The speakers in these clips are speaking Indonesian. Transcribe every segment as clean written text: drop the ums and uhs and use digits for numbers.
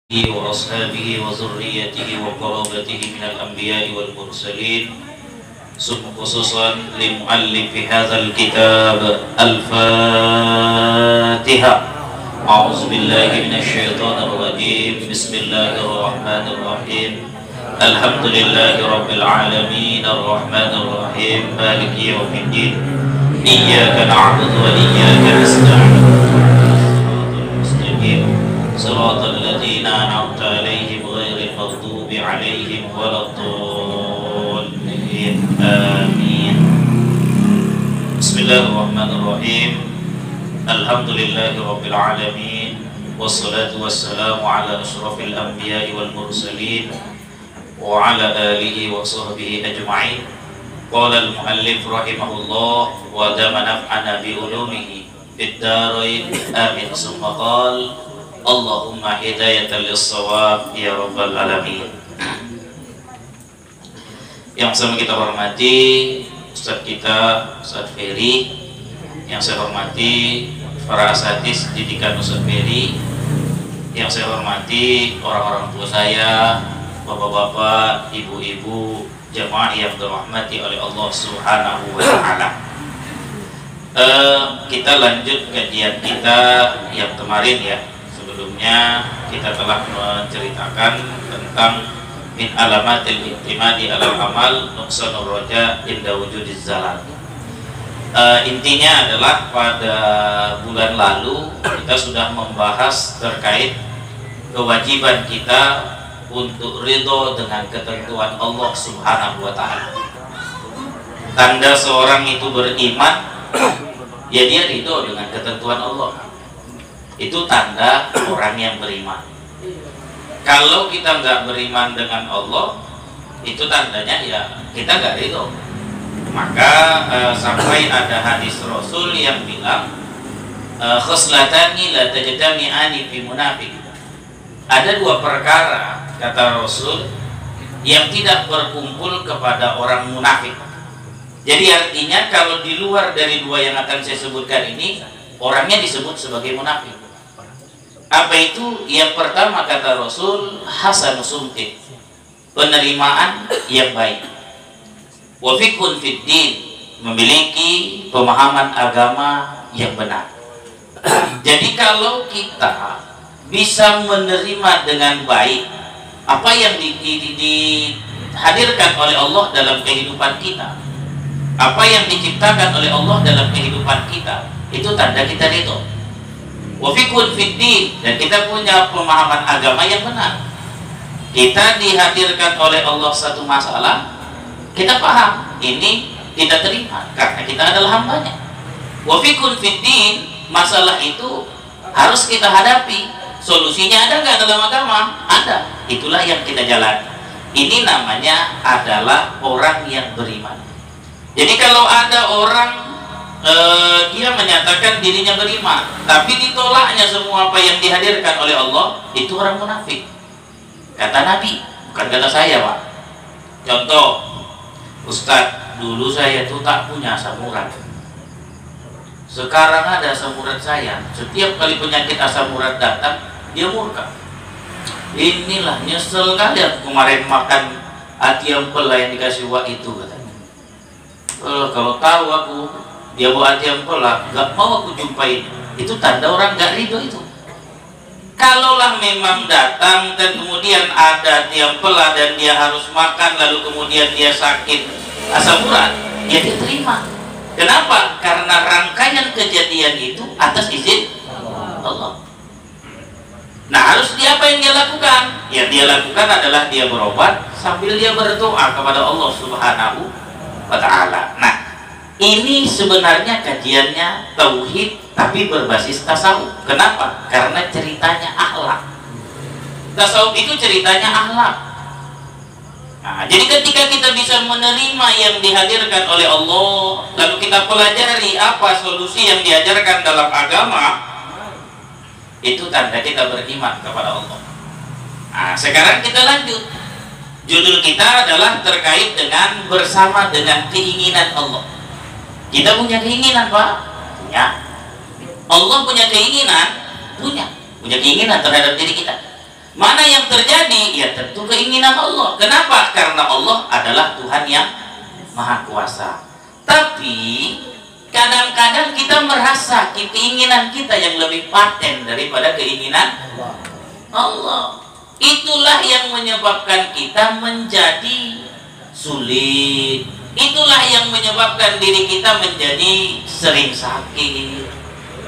وأصحابه وذريته وقرابته من الأنبياء والمرسلين ثم خصوصا لمؤلف هذا الكتاب الفاتحة. أعوذ بالله من الشيطان الرجيم. بسم الله الرحمن الرحيم. الحمد لله رب العالمين الرحمن الرحيم مالك يوم الدين إياك نعبد وإياك نستعين صراط الذين أنعمت عليهم غير المغضوب عليهم ولا الضالين آمين. بسم الله الرحمن الرحيم. الحمد لله رب العالمين والصلاة والسلام على أشرف الأنبياء والمرسلين وعلى آله وصحبه أجمعين. قال المؤلف رحمه الله ودام نفعنا بعلومه في الدارين آمين. ثم قال Allahumma hidayatan lis-shawab ya rabbal alamin. Yang sama kita hormati Ustadz kita, Ustadz Ferry. Yang saya hormati para asatidz didikan Ustadz Ferry. Yang saya hormati orang-orang tua saya, bapak-bapak, ibu-ibu, jamaah yang dirahmati oleh Allah Subhanahu wa ta'ala. Kita lanjut kajian kita yang kemarin ya. Sebelumnya kita telah menceritakan tentang min alamatil i'timadi alal amal nuqsanur raja inda wujudiz zalal. Intinya adalah pada bulan lalu kita sudah membahas terkait kewajiban kita untuk ridho dengan ketentuan Allah Subhanahu wa ta'ala. Tanda seorang itu beriman ya dia ridho dengan ketentuan Allah. Itu tanda orang yang beriman. Kalau kita nggak beriman dengan Allah, itu tandanya ya kita nggak ridho. Maka sampai ada hadis Rasul yang bilang khoslatani la tajtami'ani fi munafiq. Ada dua perkara kata Rasul yang tidak berkumpul kepada orang munafik. Jadi artinya kalau di luar dari dua yang akan saya sebutkan ini, orangnya disebut sebagai munafik. Apa itu? Yang pertama kata Rasul hasanus sumtin, penerimaan yang baik. Wa fiqhun fid din, memiliki pemahaman agama yang benar. Jadi kalau kita bisa menerima dengan baik apa yang dihadirkan oleh Allah dalam kehidupan kita, apa yang diciptakan oleh Allah dalam kehidupan kita, itu tanda kita ridho. Wa fiqhun fid din, dan kita punya pemahaman agama yang benar. Kita dihadirkan oleh Allah satu masalah, kita paham ini kita terima karena kita adalah hambanya. Wa fiqhun fid din, masalah itu harus kita hadapi. Solusinya ada nggak dalam agama? Ada. Itulah yang kita jalani. Ini namanya adalah orang yang beriman. Jadi kalau ada orang dia menyatakan dirinya beriman, tapi ditolaknya semua apa yang dihadirkan oleh Allah, itu orang munafik. Kata Nabi, bukan kata saya, Pak. Contoh, Ustadz, dulu saya tuh tak punya asam urat. Sekarang ada asam urat saya. Setiap kali penyakit asam urat datang, dia murka. Inilah nyesel kali aku kemarin makan ati ampela yang dikasih wak itu, katanya. Kalau tahu aku dia buat yang pelak, gak mau aku jumpain. Itu tanda orang gak ridho itu. Kalaulah memang datang dan kemudian ada tiang pelak dan dia harus makan, lalu kemudian dia sakit asam urat, ya dia terima. Kenapa? Karena rangkaian kejadian itu atas izin Allah. Nah harus dia apa yang dia lakukan? Yang dia lakukan adalah dia berobat sambil dia berdoa kepada Allah Subhanahu wa ta'ala. Nah, ini sebenarnya kajiannya tauhid tapi berbasis tasawuf. Kenapa? Karena ceritanya akhlak. Tasawuf itu ceritanya akhlak. Nah, jadi ketika kita bisa menerima yang dihadirkan oleh Allah, lalu kita pelajari apa solusi yang diajarkan dalam agama, itu tanda kita beriman kepada Allah. Nah, sekarang kita lanjut. Judul kita adalah terkait dengan bersama dengan keinginan Allah. Kita punya keinginan, Pak? Punya. Allah punya keinginan? Punya keinginan terhadap diri kita. Mana yang terjadi? Ya tentu keinginan Allah. Kenapa? Karena Allah adalah Tuhan yang Maha Kuasa. Tapi kadang-kadang kita merasa keinginan kita yang lebih paten daripada keinginan Allah. Itulah yang menyebabkan kita menjadi sulit. Itulah yang menyebabkan diri kita menjadi sering sakit.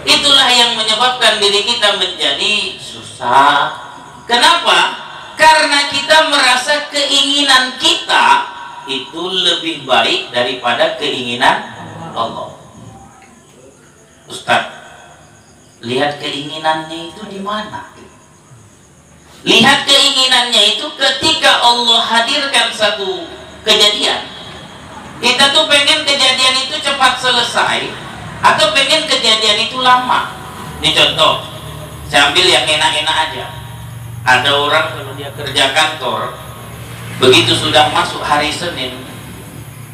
Itulah yang menyebabkan diri kita menjadi susah. Kenapa? Karena kita merasa keinginan kita itu lebih baik daripada keinginan Allah. Ustaz, lihat keinginannya itu di mana? Lihat keinginannya itu ketika Allah hadirkan satu kejadian. Kita tuh pengen kejadian itu cepat selesai atau pengen kejadian itu lama. Ini contoh, saya ambil yang enak-enak aja. Ada orang kalau dia kerja kantor, begitu sudah masuk hari Senin,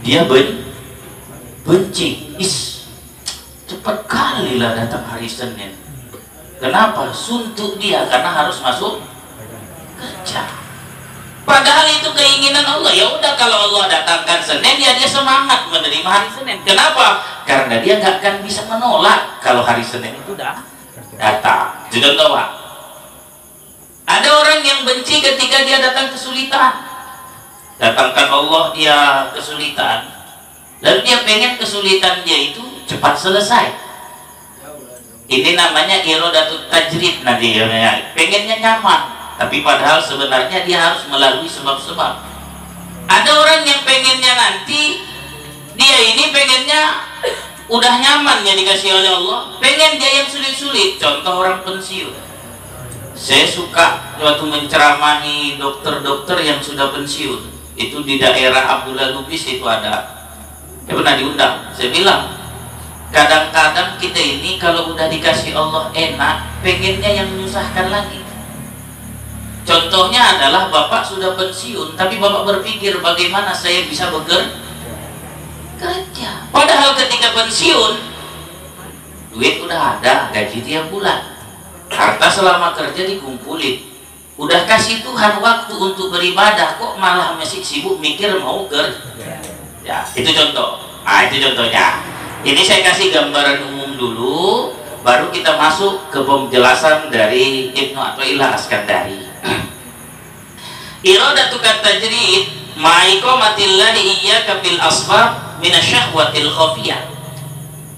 dia benci. Cepat kali lah datang hari Senin. Kenapa? Suntuk dia karena harus masuk kerja. Padahal itu keinginan Allah. Ya udah, kalau Allah datangkan Senin, ya dia semangat menerima hari Senin. Kenapa? Karena dia nggak akan bisa menolak kalau hari Senin itu dah datang. Contoh, Pak. Ada orang yang benci ketika dia datang kesulitan. Datangkan Allah dia kesulitan, lalu dia pengen kesulitan dia itu cepat selesai. Ini namanya irodatut tajrid nanti ya. Pengennya nyaman, tapi padahal sebenarnya dia harus melalui sebab-sebab. Ada orang yang pengennya nanti, dia ini pengennya udah nyaman ya dikasih oleh Allah, pengen dia yang sulit-sulit. Contoh orang pensiun. Saya suka waktu menceramahi dokter-dokter yang sudah pensiun. Itu di daerah Abdullah Lubis itu ada. Saya pernah diundang. Saya bilang, kadang-kadang kita ini kalau udah dikasih Allah enak, pengennya yang menyusahkan lagi. Contohnya adalah Bapak sudah pensiun, tapi Bapak berpikir bagaimana saya bisa kerja. Padahal ketika pensiun, duit udah ada, gaji tiap bulan. Harta selama kerja dikumpulin, udah kasih Tuhan waktu untuk beribadah, kok malah masih sibuk mikir mau kerja. Ya, itu contoh. Itu contohnya. Ini saya kasih gambaran umum dulu, baru kita masuk ke penjelasan dari Ibnu Athaillah Askandari. Iradatu tajrid ma'iqamatillahi iyyaka fil asbab minasyahwatil khafiyah.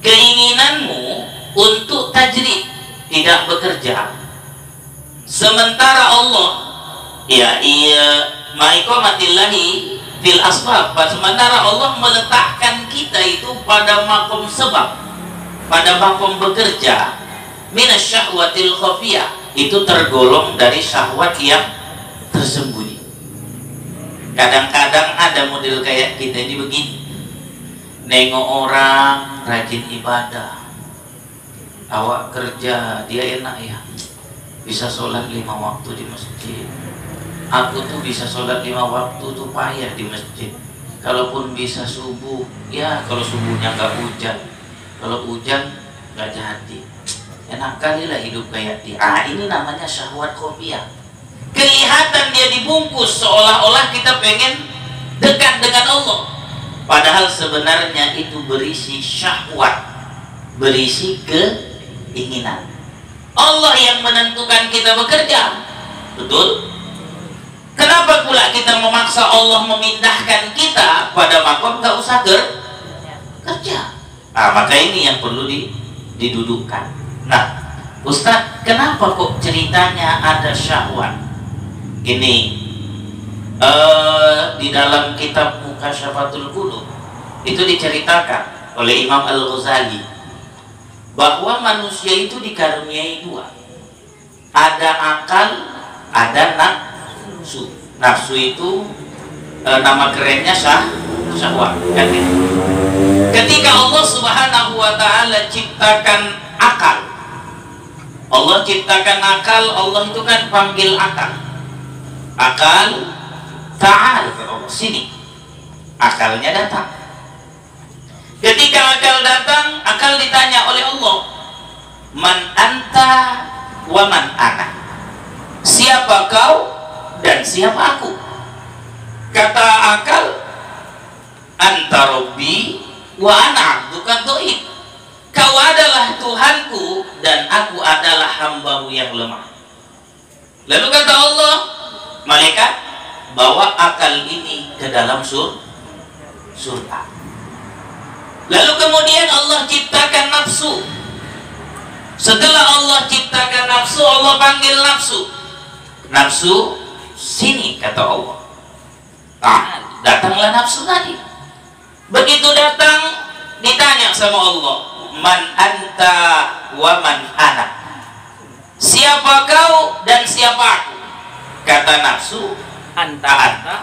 Keinginanmu untuk tajrid, tidak bekerja, sementara Allah ma'iqamatillahi fil asbab, sementara Allah meletakkan kita itu pada makom sebab, pada makom bekerja, minasyahwatil khafiyah, itu tergolong dari syahwat yang tersembunyi. Kadang-kadang ada model kayak kita ini begini, nengok orang rajin ibadah, awak kerja dia enak ya, bisa sholat 5 waktu di masjid. Aku tuh bisa sholat 5 waktu tuh payah di masjid. Kalaupun bisa subuh, ya kalau subuhnya nggak hujan, kalau hujan nggak jadi. Enak kali lah hidup kayak dia. Ini namanya syahwat khafiyah. Kelihatan dia dibungkus seolah-olah kita pengen dekat dengan Allah, padahal sebenarnya itu berisi syahwat, berisi keinginan. Allah yang menentukan kita bekerja, betul? Kenapa pula kita memaksa Allah memindahkan kita pada makom gak usah kerja? Maka ini yang perlu didudukkan. Nah, Ustadz, kenapa kok ceritanya ada syahwat? Ini di dalam kitab Mukasyafatul Qulub itu diceritakan oleh Imam Al-Ghazali bahwa manusia itu dikaruniai 2. Ada akal, ada nafsu. Nafsu itu nama kerennya syahwat. Ketika Allah Subhanahu wa ta'ala ciptakan akal, Allah ciptakan akal, Allah itu kan panggil akal. Akal, ta'al, sini. Akalnya datang. Ketika akal datang, akal ditanya oleh Allah, man anta wa man ana. siapa kau dan siapa aku? Kata akal, anta rabbi wa ana abduka dhaif. Kau adalah Tuhanku dan aku adalah hambamu yang lemah. Lalu kata Allah, malaikat, bawa akal ini ke dalam surga. Lalu kemudian Allah ciptakan nafsu. Setelah Allah ciptakan nafsu, Allah panggil nafsu. Nafsu, sini, kata Allah. Datanglah nafsu tadi. Begitu datang, ditanya sama Allah, man anta wa man ana. Siapa kau dan siapa aku? Kata nafsu, anta, ana.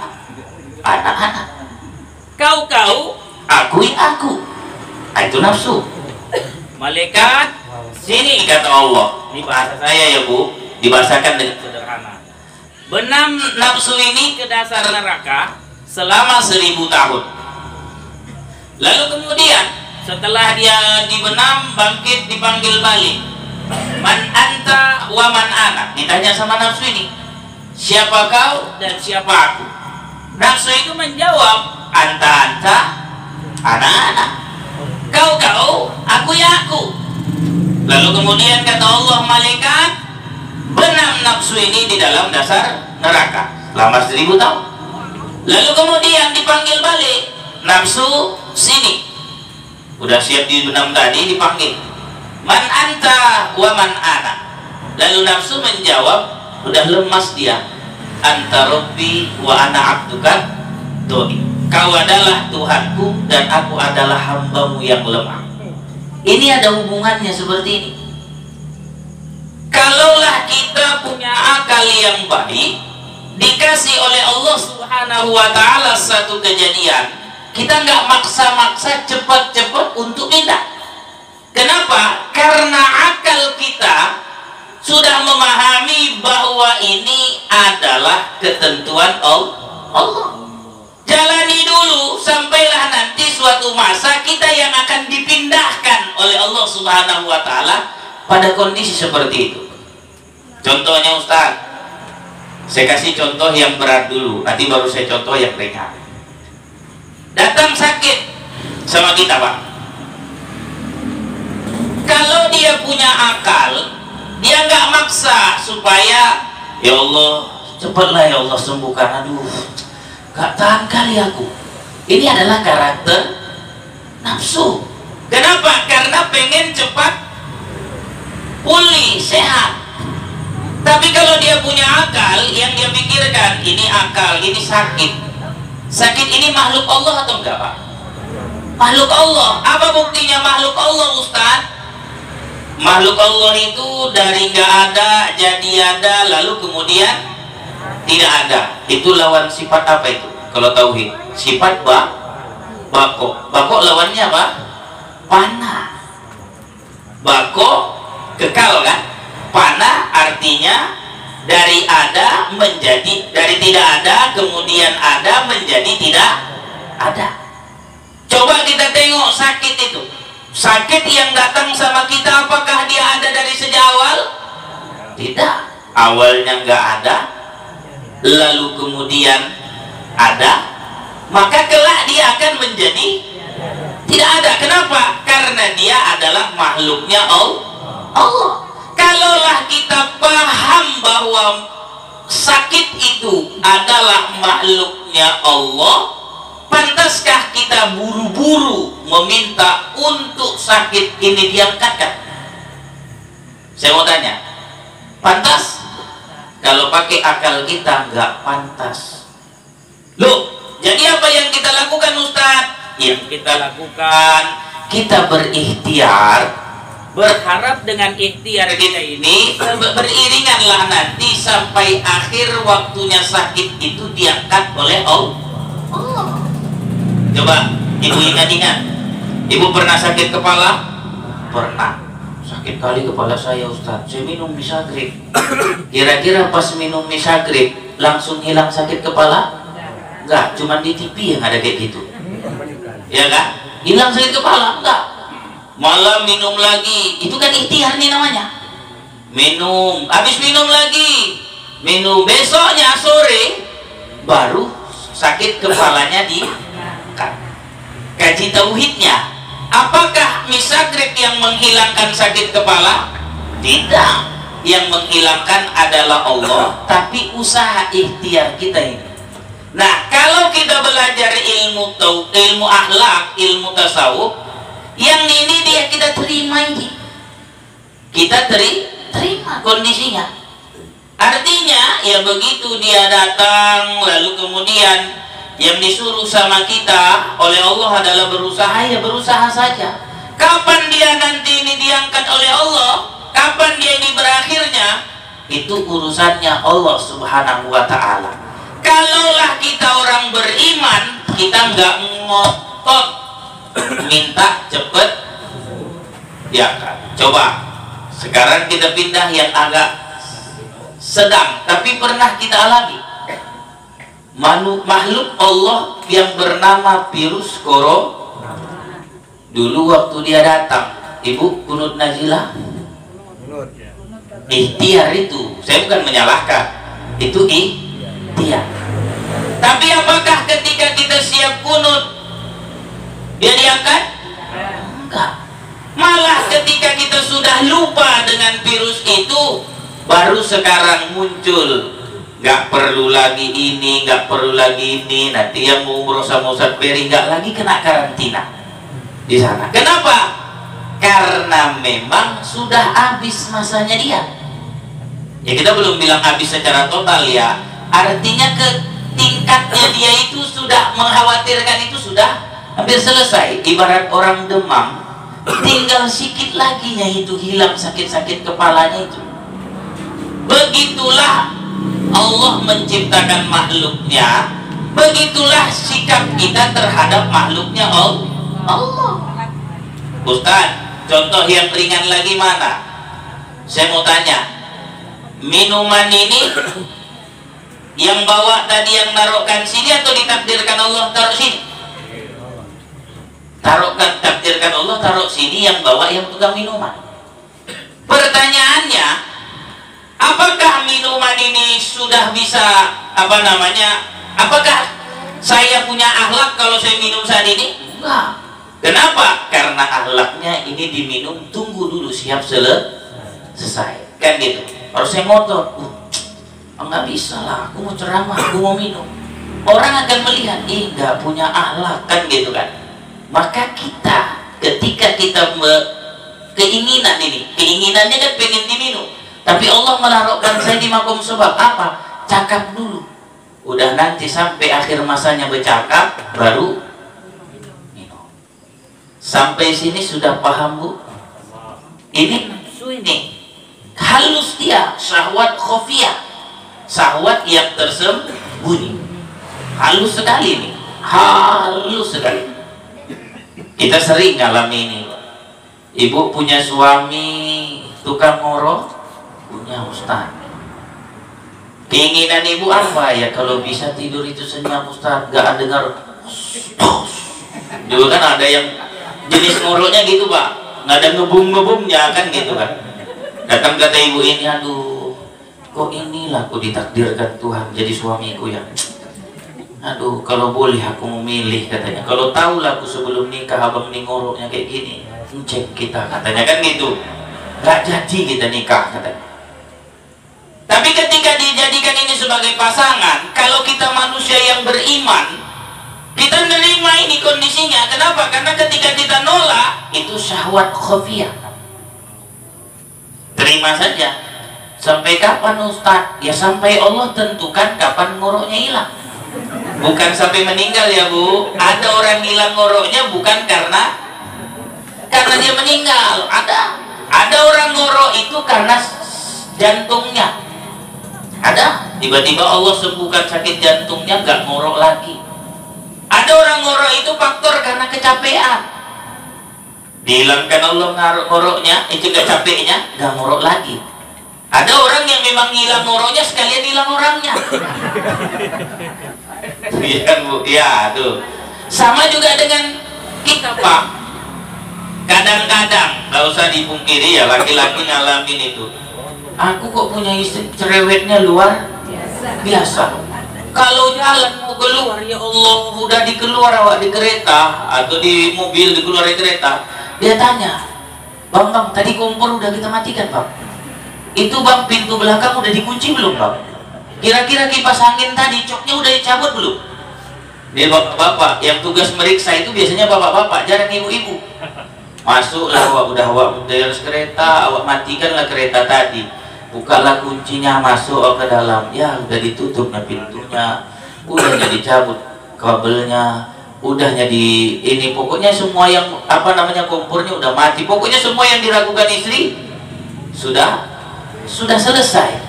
Kau, aku. Itu nafsu. Malaikat, sini, kata Allah. Ini bahasa saya ya Bu, dibahasakan dengan sederhana. Benam nafsu ini ke dasar neraka selama 1000 tahun. Lalu kemudian setelah dia dibenam, bangkit, dipanggil balik. Man anta wa man ana. Ditanya sama nafsu ini, siapa kau dan siapa aku? Nafsu itu menjawab, anta, ana. Kau, aku ya aku. Lalu kemudian kata Allah, malaikat, benam nafsu ini di dalam dasar neraka selama 1000 tahun. Lalu kemudian dipanggil balik, nafsu, sini. Udah siap dibenam tadi, dipanggil, man anta wa man ana. Lalu nafsu menjawab, udah lemas dia, anta rabbi wa ana abduka dhaif. Kau adalah Tuhanku dan aku adalah hambamu yang lemah. Ini ada hubungannya seperti ini. Kalaulah kita punya akal yang baik, dikasih oleh Allah Subhanahu wa Ta'ala satu kejadian, kita nggak maksa-maksa cepat-cepat untuk pindah. Kenapa? Karena akal kita sudah memahami bahwa ini adalah ketentuan Allah. Jalani dulu, sampailah nanti suatu masa kita yang akan dipindahkan oleh Allah Subhanahu wa Ta'ala pada kondisi seperti itu. Contohnya Ustaz, saya kasih contoh yang berat dulu, nanti baru saya contoh yang ringan. Datang sakit sama kita, Pak. Kalau dia punya akal, dia nggak maksa supaya, ya Allah, cepatlah ya Allah sembuhkan. Aduh, gak tahan kali aku. Ini adalah karakter nafsu. Kenapa? Karena pengen cepat pulih, sehat. Tapi kalau dia punya akal, yang dia pikirkan, ini akal, ini sakit. Sakit ini makhluk Allah atau enggak, Pak? Makhluk Allah. Apa buktinya makhluk Allah, Ustaz? Makhluk Allah itu dari nggak ada jadi ada, lalu kemudian tidak ada. Itu lawan sifat apa itu? Kalau tauhid, sifat bako. Bako lawannya apa? Panah. Bako kekal kan? Panah artinya dari ada menjadi, dari tidak ada kemudian ada menjadi tidak ada. Coba kita tengok sakit itu. Sakit yang datang sama kita, apakah dia ada dari sejak awal? Tidak. Awalnya nggak ada, lalu kemudian ada, maka kelak dia akan menjadi tidak ada. Kenapa? Karena dia adalah makhluknya Allah. Kalaulah kita paham bahwa sakit itu adalah makhluknya Allah, pantaskah kita buru-buru meminta untuk sakit ini diangkatkan? Saya mau tanya, pantas? Kalau pakai akal kita nggak pantas. Loh, jadi apa yang kita lakukan, Ustaz? Yang kita lakukan, kita berikhtiar, berharap dengan ikhtiar kita ini beriringanlah nanti sampai akhir waktunya sakit itu diangkat oleh Allah. Coba ibu ingat-ingat, ibu pernah sakit kepala? Pernah. Sakit kali kepala saya, Ustaz. Saya minum misagrip. Kira-kira pas minum misagrip langsung hilang sakit kepala? Enggak, cuma di TV yang ada kayak gitu. Ya kan? Hilang sakit kepala? Enggak. Malah minum lagi. Itu kan ikhtiar nih namanya. Minum, habis minum lagi minum, besoknya sore baru sakit kepalanya di kaji tauhidnya. Apakah misagrib yang menghilangkan sakit kepala? Tidak, yang menghilangkan adalah Allah, tapi usaha ikhtiar kita ini. Nah, kalau kita belajar ilmu akhlak, ilmu tasawuf, yang ini dia kita terima ini. Kita terima kondisinya. Artinya ya begitu dia datang lalu kemudian yang disuruh sama kita oleh Allah adalah berusaha, ya berusaha saja. Kapan dia nanti ini diangkat oleh Allah, kapan dia ini berakhirnya, itu urusannya Allah Subhanahu wa ta'ala. Kalaulah kita orang beriman, kita nggak ngotot minta cepet ya kan. Coba sekarang kita pindah yang agak sedang tapi pernah kita alami. Makhluk Allah yang bernama virus corona. Dulu waktu dia datang, Ibu kunut nazilah, ikhtiar itu, saya bukan menyalahkan, itu ikhtiar. Tapi apakah ketika kita siap kunut dia diangkat? Enggak. Malah ketika kita sudah lupa dengan virus itu, baru sekarang muncul. Nggak perlu lagi ini, nggak perlu lagi ini. Nanti yang mau umroh sama Ustaz Ferry nggak lagi kena karantina di sana. Kenapa? Karena memang sudah habis masanya dia. Ya kita belum bilang habis secara total ya. Artinya ke tingkatnya dia itu sudah mengkhawatirkan, itu sudah hampir selesai. Ibarat orang demam, tinggal sikit lagi ya itu hilang sakit-sakit kepalanya itu. Begitulah Allah menciptakan makhluknya, begitulah sikap kita terhadap makhluknya Allah. Ustaz, contoh yang ringan lagi mana? Saya mau tanya, minuman ini yang bawa tadi yang naruhkan sini atau ditakdirkan Allah taruh sini? Takdirkan Allah taruh sini, yang bawa yang tukang minuman. Pertanyaannya, apakah minuman ini sudah bisa apakah saya punya akhlak kalau saya minum saat ini? Enggak. Kenapa? Karena akhlaknya ini diminum, tunggu dulu siap selesai kan gitu. Kalau saya ngotot, enggak bisa lah, aku mau ceramah, aku mau minum, orang akan melihat enggak punya akhlak kan gitu kan. Maka kita ketika kita keinginannya kan pengen diminum, tapi Allah menaruhkan saya di makom sebab apa? Cakap dulu, udah nanti sampai akhir masanya bercakap baru minum. Sampai sini sudah paham Bu? Ini nafsu ini halus, dia syahwat khofiyah, syahwat yang tersembunyi, halus sekali nih, halus sekali. Kita sering ngalami ini. Ibu punya suami tukang ngorok, punya Ustaz. Keinginan ibu apa ya? Kalau bisa tidur itu senyap Ustaz, gak dengar. Dulu kan ada yang jenis ngoroknya gitu Pak, nggak ada ngebum-ngebumnya kan gitu kan. Datang kata ibu ini, aduh, kok inilah aku ditakdirkan Tuhan jadi suamiku ya. Aduh, kalau boleh aku memilih katanya. Kalau tahu lah aku sebelum nikah abang nih ngoroknya kayak gini, cek kita katanya kan gitu. Gak jadi kita nikah katanya. Tapi ketika dijadikan ini sebagai pasangan, kalau kita manusia yang beriman, kita nerima ini kondisinya. Kenapa? Karena ketika kita nolak, itu syahwat khofiyah. Terima saja. Sampai kapan Ustaz? Ya sampai Allah tentukan kapan ngoroknya hilang. Bukan sampai meninggal ya Bu. Ada orang hilang ngoroknya bukan karena dia meninggal. Ada orang ngorok itu karena jantungnya. Ada, tiba-tiba Allah sembuhkan sakit jantungnya, nggak ngorok lagi. Ada orang ngorok itu faktor karena kecapean, dihilangkan Allah ngoroknya, itu gak capeknya, nggak ngorok lagi. Ada orang yang memang hilang ngoroknya sekalian hilang orangnya. Iya Bu, ya tuh. Sama juga dengan kita Pak. Kadang-kadang, nggak usah dipungkiri ya, laki-laki ngalamin itu. Aku kok punya istri cerewetnya luar biasa. Kalau jalan mau keluar, ya Allah, udah dikeluar awak di kereta atau di mobil, dikeluar di kereta, dia tanya, bang, tadi kompor udah kita matikan bang? Itu bang, pintu belakang udah dikunci belum bang? Kira-kira kipas angin tadi coknya udah dicabut belum? Dia bapak-bapak yang tugas meriksa itu biasanya bapak-bapak, jarang ibu-ibu. Masuklah awak, udah kereta, awak matikanlah kereta tadi, bukalah kuncinya, masuk ke dalam, ya udah ditutupnya pintunya, udahnya dicabut kabelnya, udahnya di ini, pokoknya semua yang kompornya udah mati, pokoknya semua yang diragukan istri sudah selesai.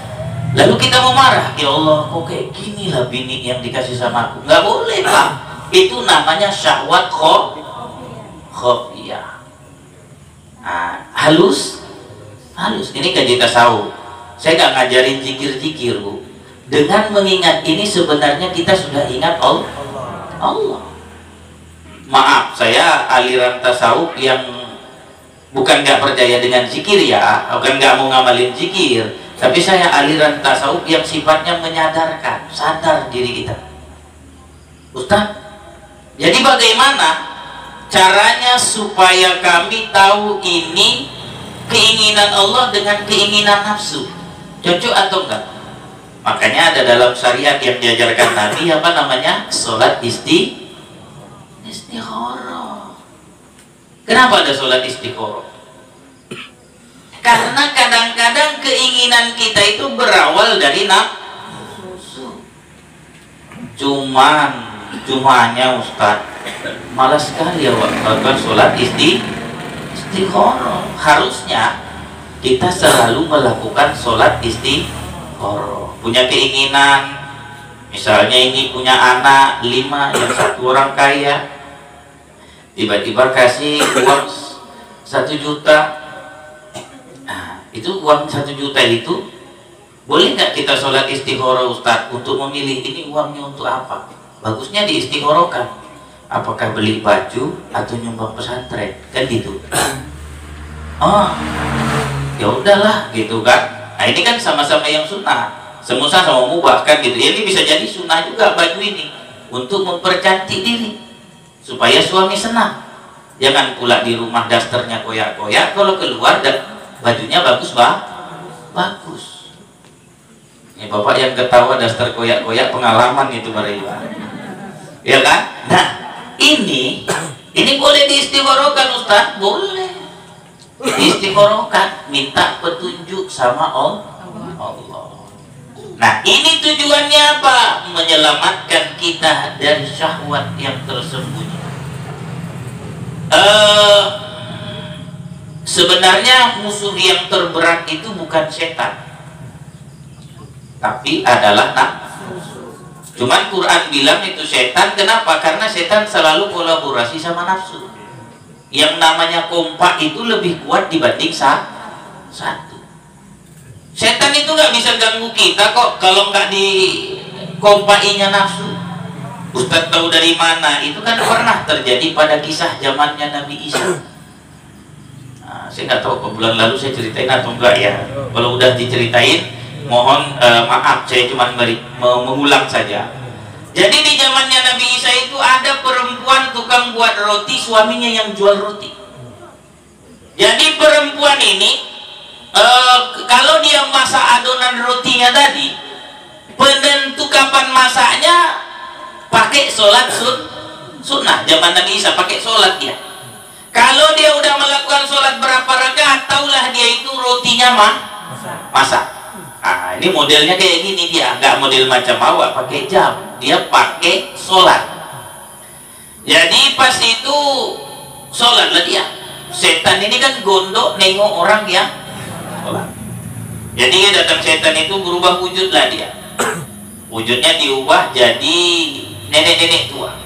Lalu kita mau marah, ya Allah kok kayak gini lah bini yang dikasih sama aku. Nggak boleh pak, itu namanya syahwat khofiyah. Halus. Ini kaji tasawuf. Saya nggak ngajarin zikir-zikir bu. Dengan mengingat ini sebenarnya kita sudah ingat Allah. Maaf, saya aliran tasawuf yang bukan nggak percaya dengan zikir ya, bukan nggak mau ngamalin zikir. Tapi saya aliran tasawuf yang sifatnya menyadarkan, sadar diri kita. Ustaz, jadi bagaimana caranya supaya kami tahu ini keinginan Allah dengan keinginan nafsu? Cocok atau enggak? Makanya ada dalam syariat yang diajarkan Nabi apa namanya? Sholat istikharah. Kenapa ada sholat istikharah? Karena kadang-kadang keinginan kita itu berawal dari nafsu. Cumanya Ustaz, malas sekali ya waktu sholat istikharah. Harusnya kita selalu melakukan sholat istikharah. Punya keinginan, misalnya ini punya anak 5, yang 1 orang kaya, tiba-tiba kasih uang 1 juta. Itu uang 1 juta itu boleh nggak kita sholat istikharah Ustaz untuk memilih ini uangnya untuk apa? Bagusnya diistikharahkan, apakah beli baju atau nyumbang pesantren, kan gitu. Ya udahlah gitu kan. Nah ini kan sama-sama yang sunnah, sama mubah kan gitu. Ini bisa jadi sunnah juga baju ini untuk mempercantik diri supaya suami senang. Jangan pula di rumah dasternya koyak-koyak, kalau keluar dan bajunya bagus. Ini bapak yang ketawa daster koyak-koyak pengalaman itu mereka, ya kan? Nah ini boleh diistikharahkan Ustaz, boleh diistikharahkan, minta petunjuk sama Allah. Nah ini tujuannya apa? Menyelamatkan kita dari syahwat yang tersembunyi. Sebenarnya musuh yang terberat itu bukan setan, tapi adalah nafsu. Cuman Quran bilang itu setan. Kenapa? Karena setan selalu kolaborasi sama nafsu. Yang namanya kompak itu lebih kuat dibanding satu. Setan itu nggak bisa ganggu kita kok kalau nggak dikompainya nafsu. Ustaz tahu dari mana? Itu kan pernah terjadi pada kisah zamannya Nabi Isa. Saya nggak tahu bulan lalu saya ceritain atau enggak ya. Kalau udah diceritain mohon maaf, saya cuma mengulang saja. Jadi di zamannya Nabi Isa itu ada perempuan tukang buat roti, suaminya yang jual roti. Jadi perempuan ini kalau dia masak adonan rotinya tadi, penentu kapan masaknya pakai sholat sunnah. Zaman Nabi Isa pakai sholat dia. Kalau dia udah melakukan sholat berapa rakaat, taulah dia itu rotinya masak. Nah, ini modelnya kayak gini dia, nggak model macam awak pakai jam, dia pakai sholat. Jadi pas itu sholatlah dia. Setan ini kan gondok nengok orang yang sholat. Jadi datang setan itu berubah wujudlah dia. Wujudnya diubah jadi nenek-nenek tua.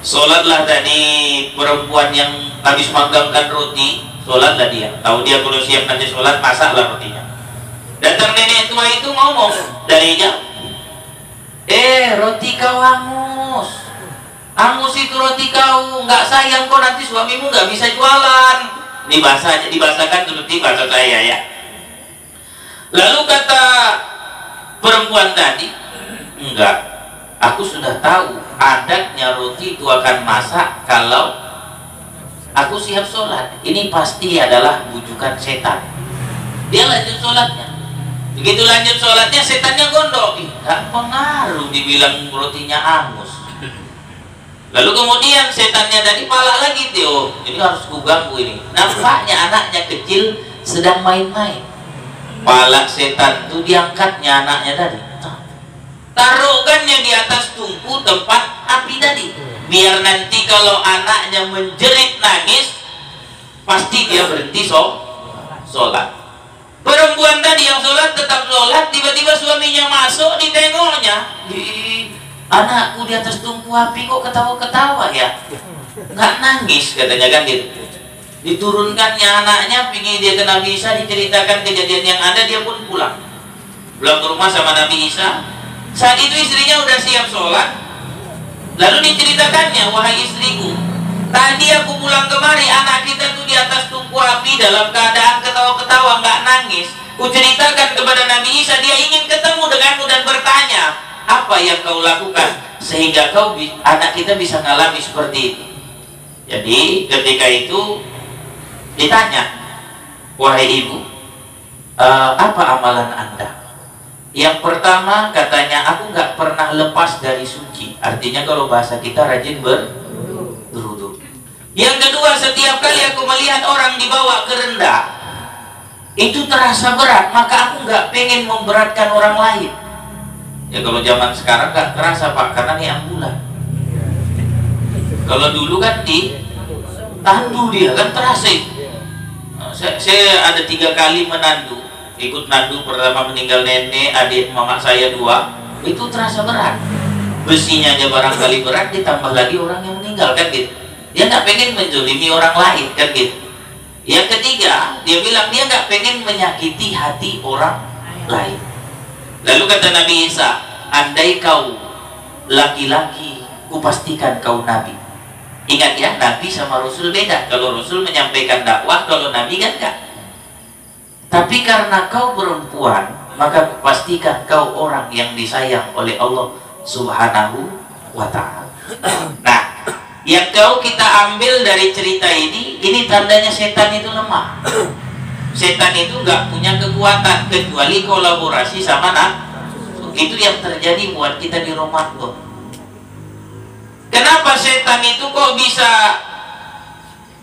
Sholatlah tadi perempuan yang habis manggangkan roti, sholatlah dia. Tahu dia kalau siap nanti sholat, masaklah rotinya. Datang nenek tua itu ngomong dari jauh, roti kau angus itu roti kau, nggak sayang kok nanti suamimu nggak bisa jualan. Dibasahkan seperti bahasa saya ya. Lalu kata perempuan tadi, enggak, aku sudah tahu adatnya roti itu akan masak kalau aku siap sholat. Ini pasti adalah bujukan setan. Dia lanjut sholatnya. Begitu lanjut sholatnya, setannya gondok. Enggak pengaruh, dibilang rotinya angus. Lalu kemudian setannya tadi pala lagi, Tio. Ini harus kuganggu ini. Nampaknya anaknya kecil sedang main-main. Pala setan itu diangkatnya anaknya tadi. Taruhkannya di atas tungku tempat api tadi. Biar nanti kalau anaknya menjerit nangis, pasti dia berhenti sholat. Perempuan tadi yang sholat tetap sholat, tiba-tiba suaminya masuk, ditengoknya. Anakku di atas tungku api kok ketawa-ketawa ya? Nggak nangis katanya kan gitu. Diturunkannya anaknya, pergi dia ke Nabi Isa, diceritakan kejadian yang ada, dia pun pulang ke rumah sama Nabi Isa. Saat itu istrinya udah siap sholat. Lalu diceritakannya, wahai istriku, tadi aku pulang kemari, anak kita tuh di atas tungku api dalam keadaan ketawa-ketawa, nggak nangis. Kuceritakan kepada Nabi Isa, dia ingin ketemu denganmu dan bertanya, apa yang kau lakukan sehingga anak kita bisa mengalami seperti itu. Jadi ketika itu ditanya, wahai ibu, apa amalan anda? Yang pertama katanya, aku nggak pernah lepas dari suci. Artinya kalau bahasa kita rajin berwudu. Yang kedua, setiap kali aku melihat orang dibawa ke rendah, itu terasa berat, maka aku nggak pengen memberatkan orang lain. Ya kalau zaman sekarang nggak terasa Pak, karena ini ambulan. Kalau dulu kan tandu dia kan terasa itu. Saya ada 3 kali menandu, ikut nandu. Pertama meninggal nenek, adik mama saya 2, itu terasa berat. Besinya aja barangkali berat, ditambah lagi orang yang meninggal kan gitu. Dia nggak pengen menzolimi orang lain kan gitu. Yang ketiga, dia bilang dia nggak pengen menyakiti hati orang lain. Lalu kata Nabi Isa, andai kau laki-laki, kupastikan kau nabi. Ingat ya, Nabi sama Rasul beda. Kalau Rasul menyampaikan dakwah, kalau Nabi kan enggak. Tapi karena kau perempuan, maka pastikan kau orang yang disayang oleh Allah Subhanahu wa ta'ala. Nah, yang kita ambil dari cerita ini tandanya setan itu lemah. Setan itu nggak punya kekuatan kecuali kolaborasi sama nafsu. Itu yang terjadi buat kita di Ramadan. Kenapa setan itu kok bisa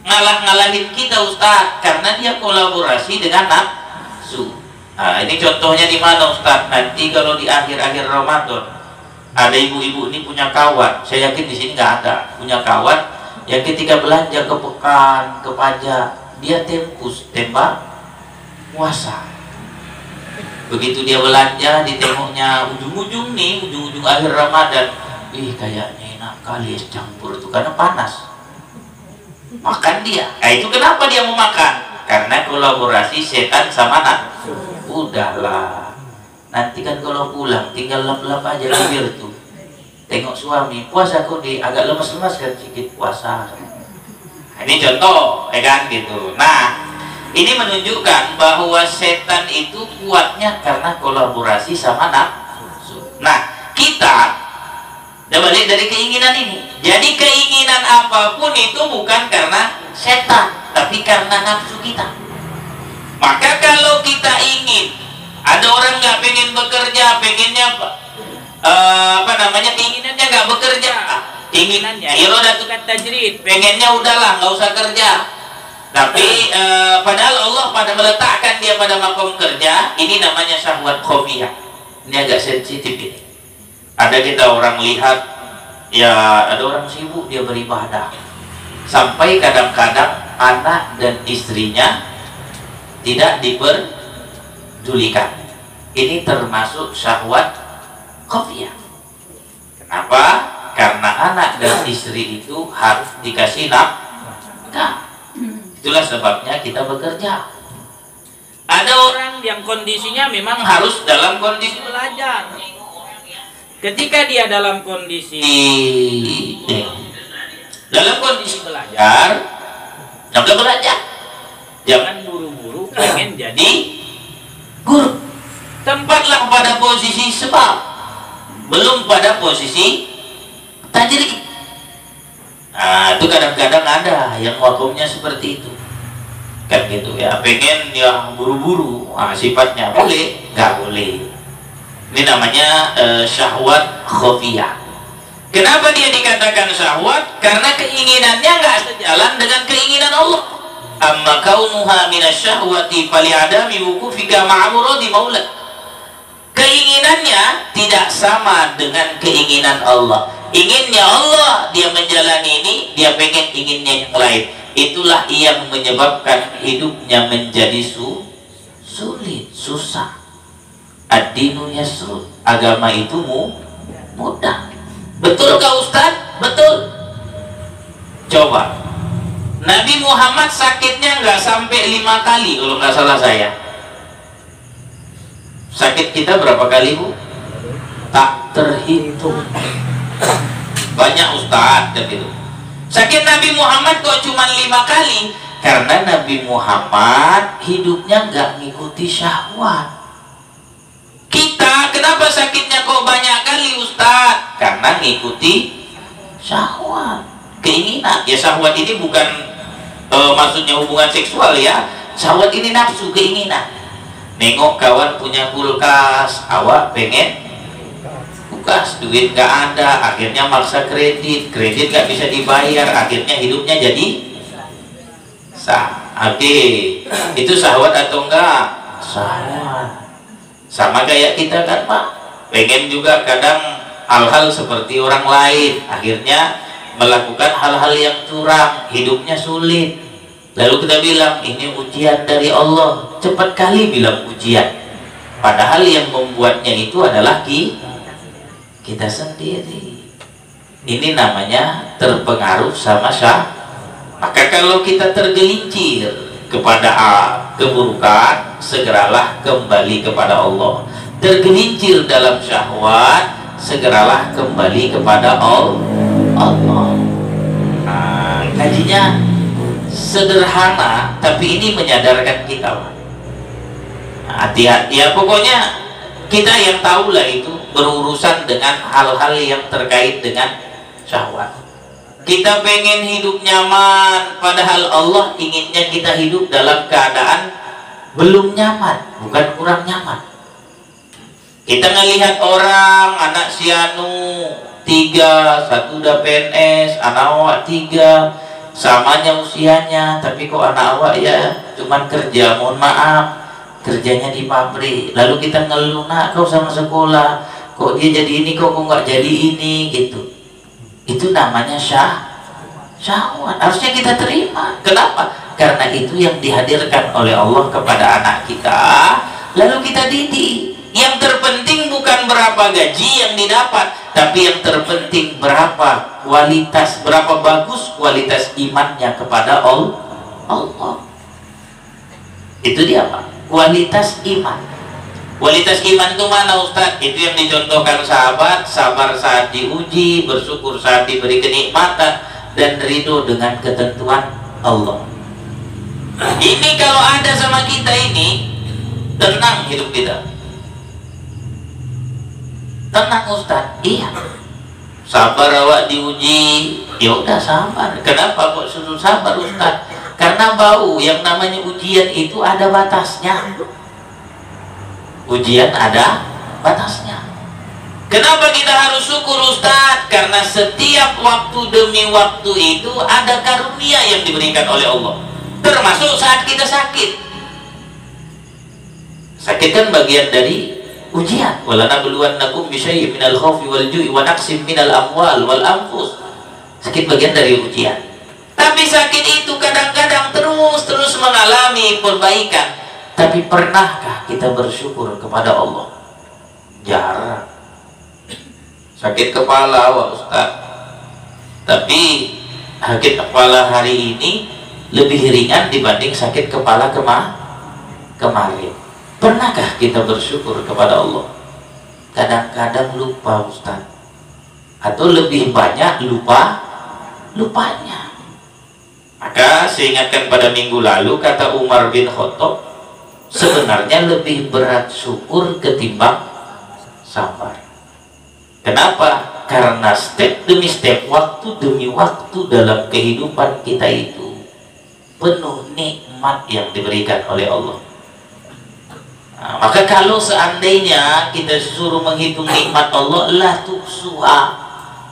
ngalah-ngalahin kita Ustaz? Karena dia kolaborasi dengan nafsu. Nah, ini contohnya di mana Ustaz? Nanti kalau di akhir-akhir Ramadan ada ibu-ibu ini punya kawan. Saya yakin di sini nggak ada punya kawan yang ketika belanja ke Pekan, ke Pajak, dia tembak puasa. Begitu dia belanja, ditengoknya ujung-ujung akhir Ramadan, kayaknya enak kali es campur itu karena panas. Makan dia. Nah, itu kenapa dia mau makan? Karena kolaborasi setan sama nafsu. Udahlah. Nanti kan kalau pulang tinggal lap-lap aja bibir tuh. Tengok suami, puasa kok agak lemas-lemas kan sedikit puasa. Nah, ini contoh, ya kan gitu. Nah, ini menunjukkan bahwa setan itu kuatnya karena kolaborasi sama nafsu. Nah, kita balik dari keinginan ini. Jadi keinginan apapun itu bukan karena setan, tapi karena nafsu kita. Maka kalau kita ingin, ada orang nggak pengen bekerja, pengennya keinginannya nggak bekerja, keinginannya irodatul tajrid, pengennya udahlah nggak usah kerja. Tapi padahal Allah pada meletakkan dia pada makom kerja, ini namanya syahwat khofiyah. Ini agak sensitif ini. Ada kita orang lihat, ya ada orang sibuk dia beribadah, sampai kadang-kadang anak dan istrinya tidak diperdulikan. Ini termasuk syahwat khafiyah. Kenapa? Karena anak dan istri itu harus dikasih nafkah. Itulah sebabnya kita bekerja. Ada orang yang kondisinya memang harus dalam kondisi belajar. Ketika dia dalam kondisi belajar, jangan belajar. Jangan buru-buru pengen jadi guru. Tempatlah pada posisi sebab, belum pada posisi tajrid. Nah, itu kadang-kadang ada yang hukumnya seperti itu. Kan gitu ya, pengen yang buru-buru, sifatnya boleh, nggak boleh. Ini namanya syahwat khafiyah. Kenapa dia dikatakan syahwat? Karena keinginannya nggak sejalan dengan keinginan Allah. Amma kaunuha minasyahwati fali'adami wukufika ma'amuradi maula. Keinginannya tidak sama dengan keinginan Allah. Inginnya Allah, dia menjalani ini, dia pengen inginnya yang lain. Itulah yang menyebabkan hidupnya menjadi sulit, susah. Ad-dinu yasrun, agama itu mudah. Betul kah Ustaz? Betul. Coba, Nabi Muhammad sakitnya nggak sampai 5 kali kalau nggak salah saya. Sakit kita berapa kali, Bu? Tak terhitung. Banyak Ustaz dan gitu. Sakit Nabi Muhammad kok cuma 5 kali? Karena Nabi Muhammad hidupnya nggak ngikuti syahwat. Kita kenapa sakitnya kok banyak kali Ustaz? Karena ngikuti syahwat, keinginan. Ya syahwat ini bukan maksudnya hubungan seksual ya. Syahwat ini nafsu, keinginan. Nengok kawan punya kulkas, awak pengen kulkas, duit gak ada, akhirnya maksa kredit gak bisa dibayar, akhirnya hidupnya jadi Oke, itu syahwat atau enggak? Syahwat. Sama kayak kita kan Pak, pengen juga kadang hal-hal seperti orang lain, akhirnya melakukan hal-hal yang curang, hidupnya sulit. Lalu kita bilang ini ujian dari Allah, cepat kali bilang ujian, padahal yang membuatnya itu adalah kita sendiri. Ini namanya terpengaruh sama syahwat. Maka kalau kita tergelincir kepada keburukan, segeralah kembali kepada Allah. Tergelincir dalam syahwat, segeralah kembali kepada Allah. Nah, kajinya sederhana, tapi ini menyadarkan kita. Hati-hati ya, pokoknya kita yang tahulah itu berurusan dengan hal-hal yang terkait dengan syahwat. Kita pengen hidup nyaman, padahal Allah inginnya kita hidup dalam keadaan belum nyaman, bukan kurang nyaman. Kita ngelihat orang, anak si anu 3, satu udah PNS, anak awak 3, samanya usianya, tapi kok anak awak ya cuman kerja, mohon maaf, kerjanya di pabrik. Lalu kita ngeluh, nak kau sama sekolah, kok dia jadi ini, kok nggak jadi ini, gitu. Itu namanya syahwat. Harusnya kita terima. Kenapa? Karena itu yang dihadirkan oleh Allah kepada anak kita, lalu kita didik. Yang terpenting bukan berapa gaji yang didapat, tapi yang terpenting berapa kualitas, berapa bagus kualitas imannya kepada Allah. Itu dia Pak, kualitas iman. Kualitas iman itu mana Ustaz? Itu yang dicontohkan sahabat, sabar saat diuji, bersyukur saat diberi kenikmatan, dan ridho dengan ketentuan Allah. Ini kalau ada sama kita ini, tenang hidup kita. Tenang Ustaz, iya. Sabar awak diuji, ya udah sabar. Kenapa kok suruh sabar Ustaz? Karena bau, yang namanya ujian itu ada batasnya. Ujian ada batasnya. Kenapa kita harus syukur Ustaz? Karena setiap waktu demi waktu itu ada karunia yang diberikan oleh Allah. Termasuk saat kita sakit. Sakit kan bagian dari ujian. Wala nabluwannakum bisyai'in minal khaufi wal ju'i wa naqsim minal amwal wal anfus. Sakit bagian dari ujian. Tapi sakit itu kadang-kadang terus mengalami perbaikan. Tapi pernahkah kita bersyukur kepada Allah? Jarang. Sakit kepala Pak Ustaz, tapi sakit kepala hari ini lebih ringan dibanding sakit kepala kemarin. Pernahkah kita bersyukur kepada Allah? Kadang-kadang lupa Ustaz, atau lebih banyak lupanya. Maka saya ingatkan pada minggu lalu kata Umar bin Khattab, sebenarnya lebih berat syukur ketimbang sabar. Kenapa? Karena step demi step, waktu demi waktu dalam kehidupan kita itu penuh nikmat yang diberikan oleh Allah. Nah, maka kalau seandainya kita disuruh menghitung nikmat Allah, la tuhsuha,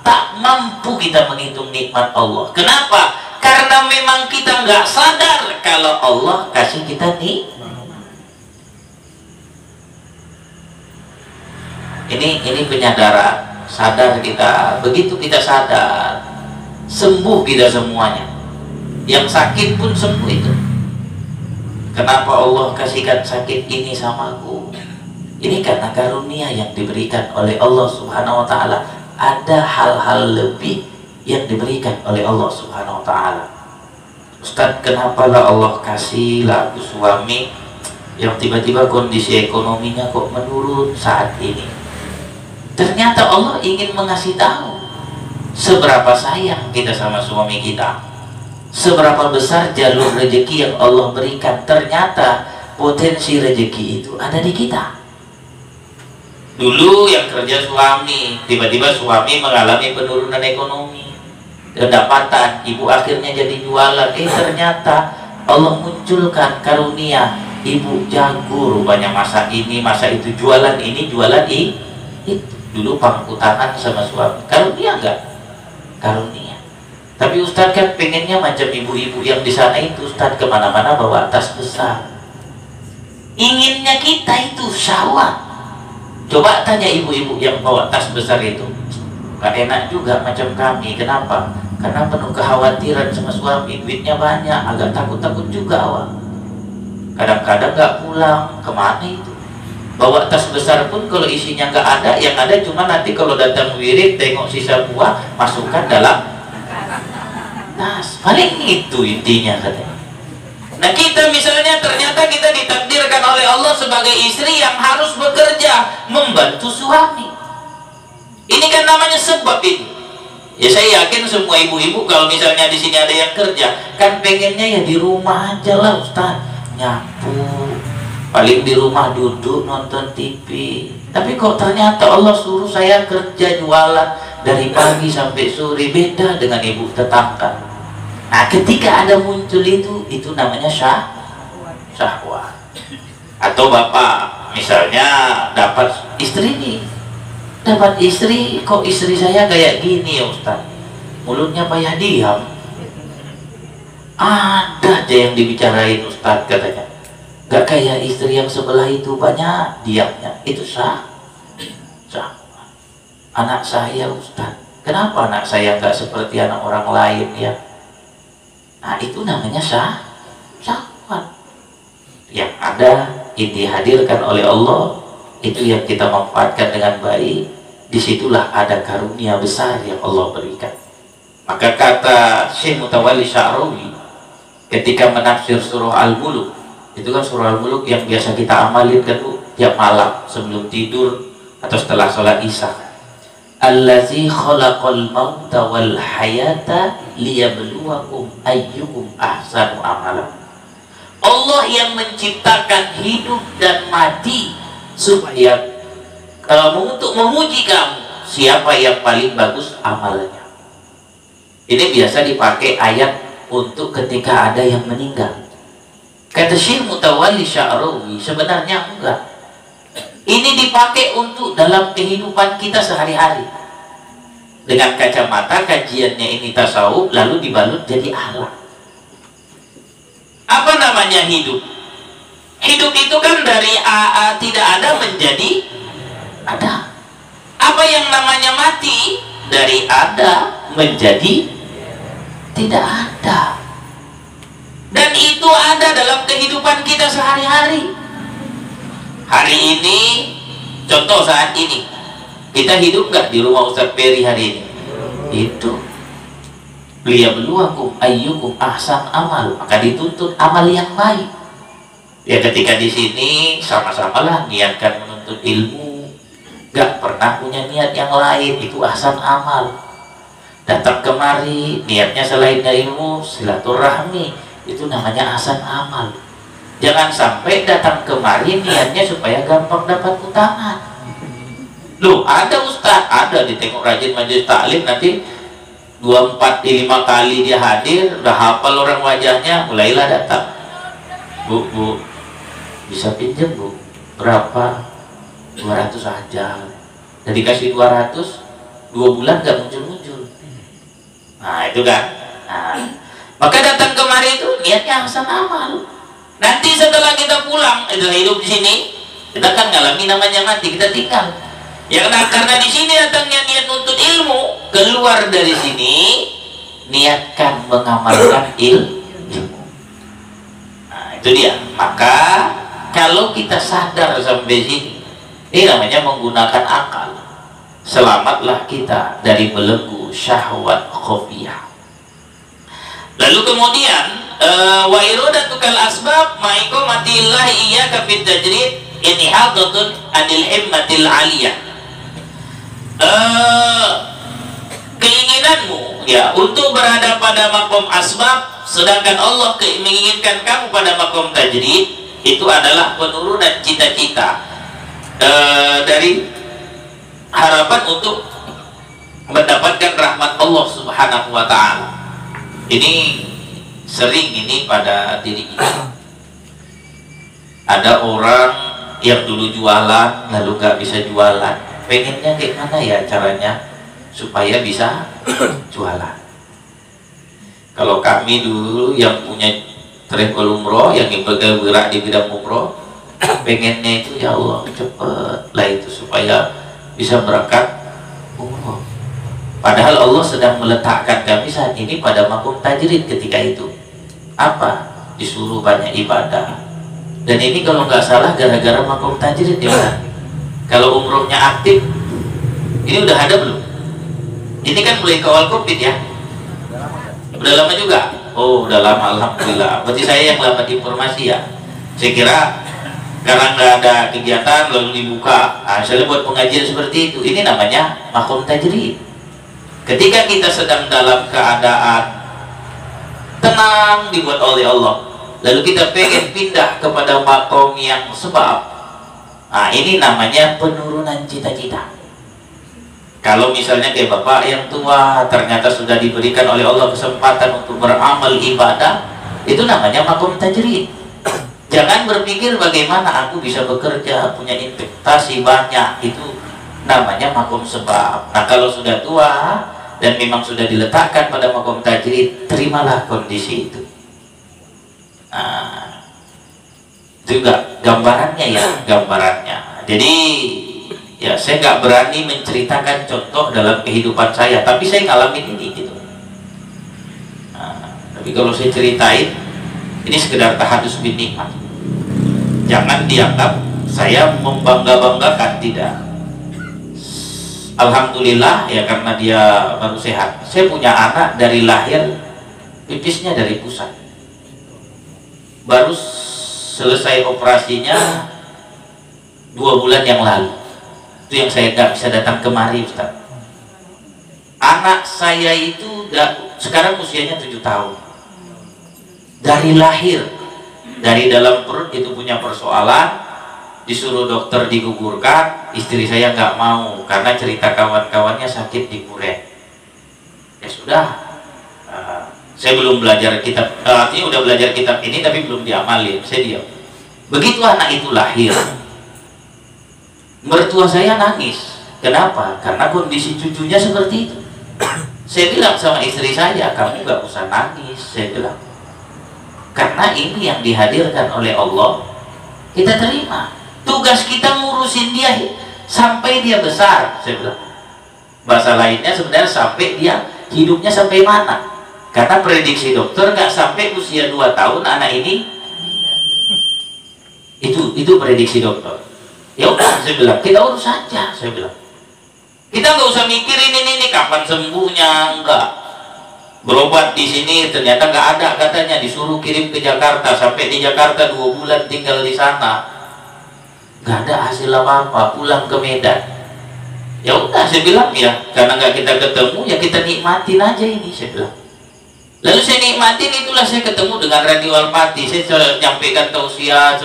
tak mampu kita menghitung nikmat Allah. Kenapa? Karena memang kita nggak sadar kalau Allah kasih kita ini penyadaran. Sadar kita, begitu kita sadar, sembuh kita semuanya. Yang sakit pun sembuh itu. Kenapa Allah kasihkan sakit ini sama aku? Ini karena karunia yang diberikan oleh Allah Subhanahu wa Ta'ala. Ada hal-hal lebih yang diberikan oleh Allah Subhanahu wa Ta'ala. Ustaz, kenapa lah Allah kasih aku suami yang tiba-tiba kondisi ekonominya kok menurun saat ini? Ternyata Allah ingin mengasih tahu seberapa sayang kita sama suami kita, seberapa besar jalur rezeki yang Allah berikan. Ternyata potensi rezeki itu ada di kita. Dulu yang kerja suami, tiba-tiba suami mengalami penurunan ekonomi, pendapatan, ibu akhirnya jadi jualan. Ternyata Allah munculkan karunia, ibu jago rupanya masa ini, masa itu, jualan ini, jualan itu. Dulu pangkutangan sama suami, karunia enggak? Karunia. Tapi Ustadz kan pengennya macam ibu-ibu yang di sana itu, Ustadz, kemana-mana bawa tas besar. Inginnya kita itu syahwat. Coba tanya ibu-ibu yang bawa tas besar itu, gak enak juga macam kami. Kenapa? Karena penuh kekhawatiran sama suami, duitnya banyak, agak takut-takut juga awal. Kadang-kadang gak pulang, kemana itu? Bawa tas besar pun kalau isinya nggak ada, yang ada cuma nanti kalau datang wirid tengok sisa buah, masukkan dalam tas. Paling itu intinya katanya. Nah kita misalnya ternyata kita ditakdirkan oleh Allah sebagai istri yang harus bekerja membantu suami. Ini kan namanya sebab ini. Ya saya yakin semua ibu-ibu kalau misalnya di sini ada yang kerja, kan pengennya ya di rumah aja lah Ustaz, nyapu. Paling di rumah duduk nonton TV. Tapi kok ternyata Allah suruh saya kerja jualan dari pagi sampai sore, beda dengan ibu tetangga. Nah ketika ada muncul itu namanya syahwat. Atau bapak misalnya dapat istri nih, dapat istri, kok istri saya kayak gini ya Ustaz, mulutnya payah diam. Ada aja yang dibicarain Ustaz katanya. Gak kayak istri yang sebelah itu, banyak diamnya. Itu sah. Anak saya Ustaz, kenapa anak saya gak seperti anak orang lain ya? Nah itu namanya syahwat. Yang ada ini dihadirkan oleh Allah, itu yang kita manfaatkan dengan baik. Disitulah ada karunia besar yang Allah berikan. Maka kata Syekh Mutawalli Sya'rawi ketika menafsir surah Al-Mulk, itu kan surah Al-Mulk yang biasa kita amalin kan tiap malam sebelum tidur atau setelah sholat isya. Allazi khalaqal mauta wal hayata liyabluwakum ayyukum ahsanu amala. Allah yang menciptakan hidup dan mati supaya untuk menguji kamu siapa yang paling bagus amalnya. Ini biasa dipakai ayat untuk ketika ada yang meninggal. Kata Syekh Mutawalli Sya'rawi, sebenarnya enggak. Ini dipakai untuk dalam kehidupan kita sehari-hari. Dengan kacamata kajiannya ini tasawuf, lalu dibalut jadi akhlak. Apa namanya hidup? Hidup itu kan dari tidak ada menjadi ada. Apa yang namanya mati? Dari ada menjadi tidak ada. Dan itu ada dalam kehidupan kita sehari-hari. Hari ini, contoh saat ini, kita hidup nggak di rumah Ustadz Peri hari ini? Hidup. Liyabluwakum ayyukum ahsan amal, maka dituntut amal yang baik. Ya ketika di sini sama-samalah niatkan menuntut ilmu, nggak pernah punya niat yang lain, itu ahsan amal. Datang kemari niatnya selain dari ilmu, silaturahmi, itu namanya ahsan amal. Jangan sampai datang kemari niatnya supaya gampang dapat utangan. Loh, ada ustaz, ada ditengok rajin majelis taklim, nanti 2, 4, 5 kali dia hadir, udah hafal orang wajahnya, mulailah datang. Bu, bisa pinjam bu? Berapa? 200 aja. Dan dikasih 200, 2 bulan gak muncul-muncul. Nah itu kan. Nah, maka datang kemari itu niatnya hasan amal. Nanti setelah kita pulang, itu hidup di sini, kita kan ngalami namanya mati, kita tinggal. Ya karena di sini datangnya niat untuk ilmu, keluar dari sini niatkan mengamalkan ilmu. Nah, itu dia. Maka kalau kita sadar sampai sini, ini namanya menggunakan akal. Selamatlah kita dari belenggu syahwat khofiyah. Lalu kemudian wa iradatukal asbab ma'ikomatillah iyyaka fit tajrid inihadatun anil himmatil aliyah. Keinginanmu ya untuk berada pada makom asbab, sedangkan Allah menginginkan kamu pada makom tajrid, itu adalah penurunan cita-cita dari harapan untuk mendapatkan rahmat Allah Subhanahu wa ta'ala. Ini sering ini pada diri kita. Ada orang yang dulu jualan lalu nggak bisa jualan, pengennya kayak mana ya caranya supaya bisa jualan. Kalau kami dulu yang punya travel umroh, yang bergerak di bidang umroh, pengennya itu ya Allah cepet lah itu supaya bisa berangkat umroh. Padahal Allah sedang meletakkan kami saat ini pada makom tajrid ketika itu. Apa? Disuruh banyak ibadah. Dan ini kalau nggak salah gara-gara makom tajrid ya kan? Kalau umrohnya aktif, ini udah ada belum? Ini kan mulai ke awal Covid ya? Udah lama juga? Oh udah lama, alhamdulillah. Berarti saya yang dapat informasi ya. Saya kira karena nggak ada kegiatan lalu dibuka. Nah, misalnya buat pengajian seperti itu, ini namanya makom tajrid. Ketika kita sedang dalam keadaan tenang dibuat oleh Allah, lalu kita pengen pindah kepada makom yang sebab, nah ini namanya penurunan cita-cita. Kalau misalnya kayak bapak yang tua ternyata sudah diberikan oleh Allah kesempatan untuk beramal ibadah, itu namanya makom tajrid. Jangan berpikir bagaimana aku bisa bekerja, punya investasi banyak, itu namanya makom sebab. Nah kalau sudah tua dan memang sudah diletakkan pada makom tajrid, terimalah kondisi itu. Nah, juga gambarannya ya, gambarannya. Jadi ya saya nggak berani menceritakan contoh dalam kehidupan saya, tapi saya ngalamin ini gitu. Nah, tapi kalau saya ceritain, ini sekedar tahadus bin nikmat. Jangan dianggap saya membangga-banggakan, tidak. Alhamdulillah ya karena dia baru sehat. Saya punya anak dari lahir pipisnya dari pusat. Baru selesai operasinya 2 bulan yang lalu. Itu yang saya nggak bisa datang kemari Ustaz. Anak saya itu sekarang usianya 7 tahun. Dari lahir, dari dalam perut itu punya persoalan. Disuruh dokter digugurkan, istri saya nggak mau karena cerita kawan-kawannya sakit di kuret. Ya sudah, saya belum belajar kitab, artinya udah belajar kitab ini tapi belum diamalin, saya diam. Begitu anak itu lahir, mertua saya nangis. Kenapa? Karena kondisi cucunya seperti itu. Saya bilang sama istri saya, kamu nggak usah nangis, saya bilang. Karena ini yang dihadirkan oleh Allah, kita terima. Tugas kita ngurusin dia sampai dia besar, saya bilang. Bahasa lainnya sebenarnya sampai dia hidupnya sampai mana? Karena prediksi dokter nggak sampai usia 2 tahun anak ini. Itu prediksi dokter. Ya udah, saya bilang kita urus saja, saya bilang. Kita nggak usah mikirin ini kapan sembuhnya, enggak. Berobat di sini ternyata nggak ada katanya, disuruh kirim ke Jakarta, sampai di Jakarta 2 bulan tinggal di sana. Nggak ada hasil apa-apa, pulang ke Medan. Ya udah, saya bilang ya, karena nggak kita ketemu, ya kita nikmatin aja ini, saya bilang. Lalu saya nikmatin, itulah saya ketemu dengan Radio Al-Fatih. Saya nyampaikan tausiah,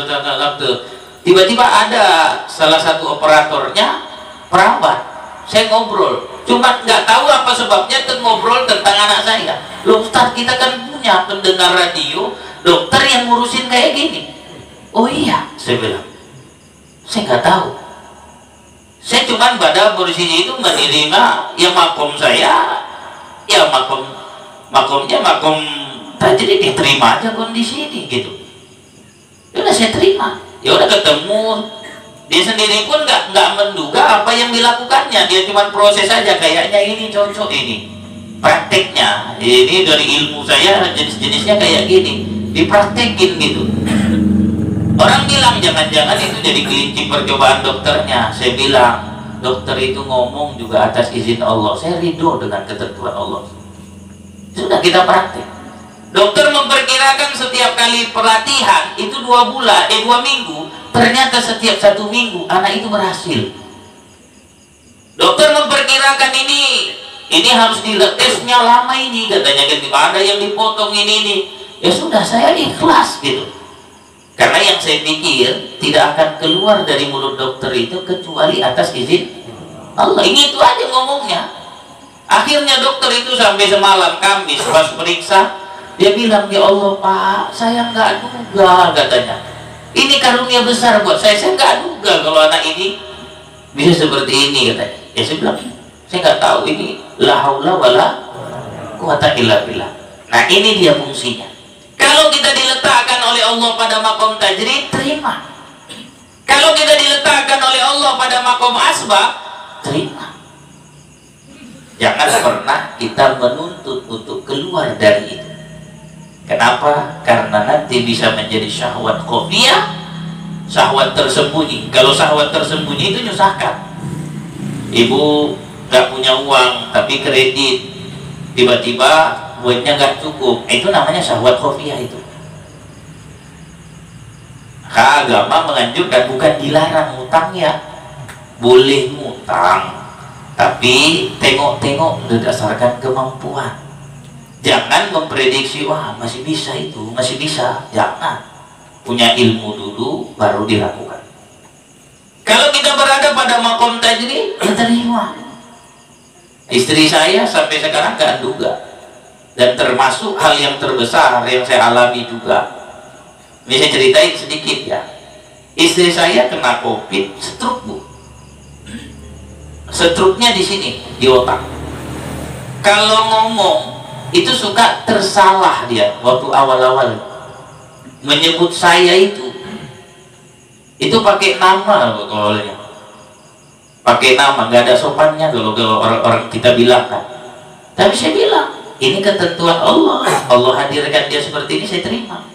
tiba-tiba ada salah satu operatornya perawat. Saya ngobrol, cuma nggak tahu apa sebabnya ngobrol tentang anak saya. Loh Ustaz, kita kan punya pendengar radio, dokter yang ngurusin kayak gini. Oh iya, saya bilang, saya nggak tahu. Saya cuma pada posisi itu menerima ya makom saya, ya makomnya makom tajrid, diterima aja kondisi ini gitu. Ya udah saya terima, ya udah ketemu. Dia sendiri pun nggak menduga apa yang dilakukannya. Dia cuma proses aja, kayaknya ini cocok, ini prakteknya, ini dari ilmu saya jenis-jenisnya kayak gini, dipraktekin gitu. Orang bilang jangan-jangan itu jadi kelinci percobaan dokternya. Saya bilang dokter itu ngomong juga atas izin Allah. Saya ridho dengan ketentuan Allah. Sudah kita praktek. Dokter memperkirakan setiap kali pelatihan itu 2 minggu. Ternyata setiap 1 minggu anak itu berhasil. Dokter memperkirakan ini harus tesnya lama ini, katanya ada yang dipotong ini. Ya sudah, saya ikhlas gitu. Karena yang saya pikir tidak akan keluar dari mulut dokter itu kecuali atas izin Allah. Ini itu aja ngomongnya. Akhirnya dokter itu sampai semalam Kamis pas periksa, dia bilang, ya Allah Pak, saya nggak duga, katanya. Ini karunia besar buat saya nggak duga kalau anak ini bisa seperti ini, katanya. Ya saya bilang, saya nggak tahu, ini la haula wala quwata illa billah. Nah ini dia fungsinya. Kalau kita diletakkan oleh Allah pada makom tajrid, terima. Kalau kita diletakkan oleh Allah pada makom asbab, terima. Jangan pernah kita menuntut untuk keluar dari itu. Kenapa? Karena nanti bisa menjadi syahwat khofiyah, syahwat tersembunyi. Kalau syahwat tersembunyi itu nyusahkan. Ibu gak punya uang tapi kredit, tiba-tiba buatnya nggak cukup, itu namanya syahwat khofiyah itu. Agama menganjurkan, bukan dilarang ngutang ya, boleh ngutang, tapi tengok-tengok berdasarkan kemampuan. Jangan memprediksi, wah masih bisa itu, masih bisa. Jangan, punya ilmu dulu baru dilakukan. Kalau kita berada pada makom tajrid, ya terima. Istri saya sampai sekarang nggak duga. Dan termasuk hal yang terbesar yang saya alami juga. Ini saya ceritain sedikit ya. Istri saya kena COVID, stroke bu. Stroke-nya di sini, di otak. Kalau ngomong itu suka tersalah dia waktu awal-awal. Menyebut saya itu pakai nama kalau pakai nama, nggak ada sopannya kalau orang kita bilang kan. Tapi saya bilang, ini ketentuan Allah. Allah hadirkan dia seperti ini, saya terima.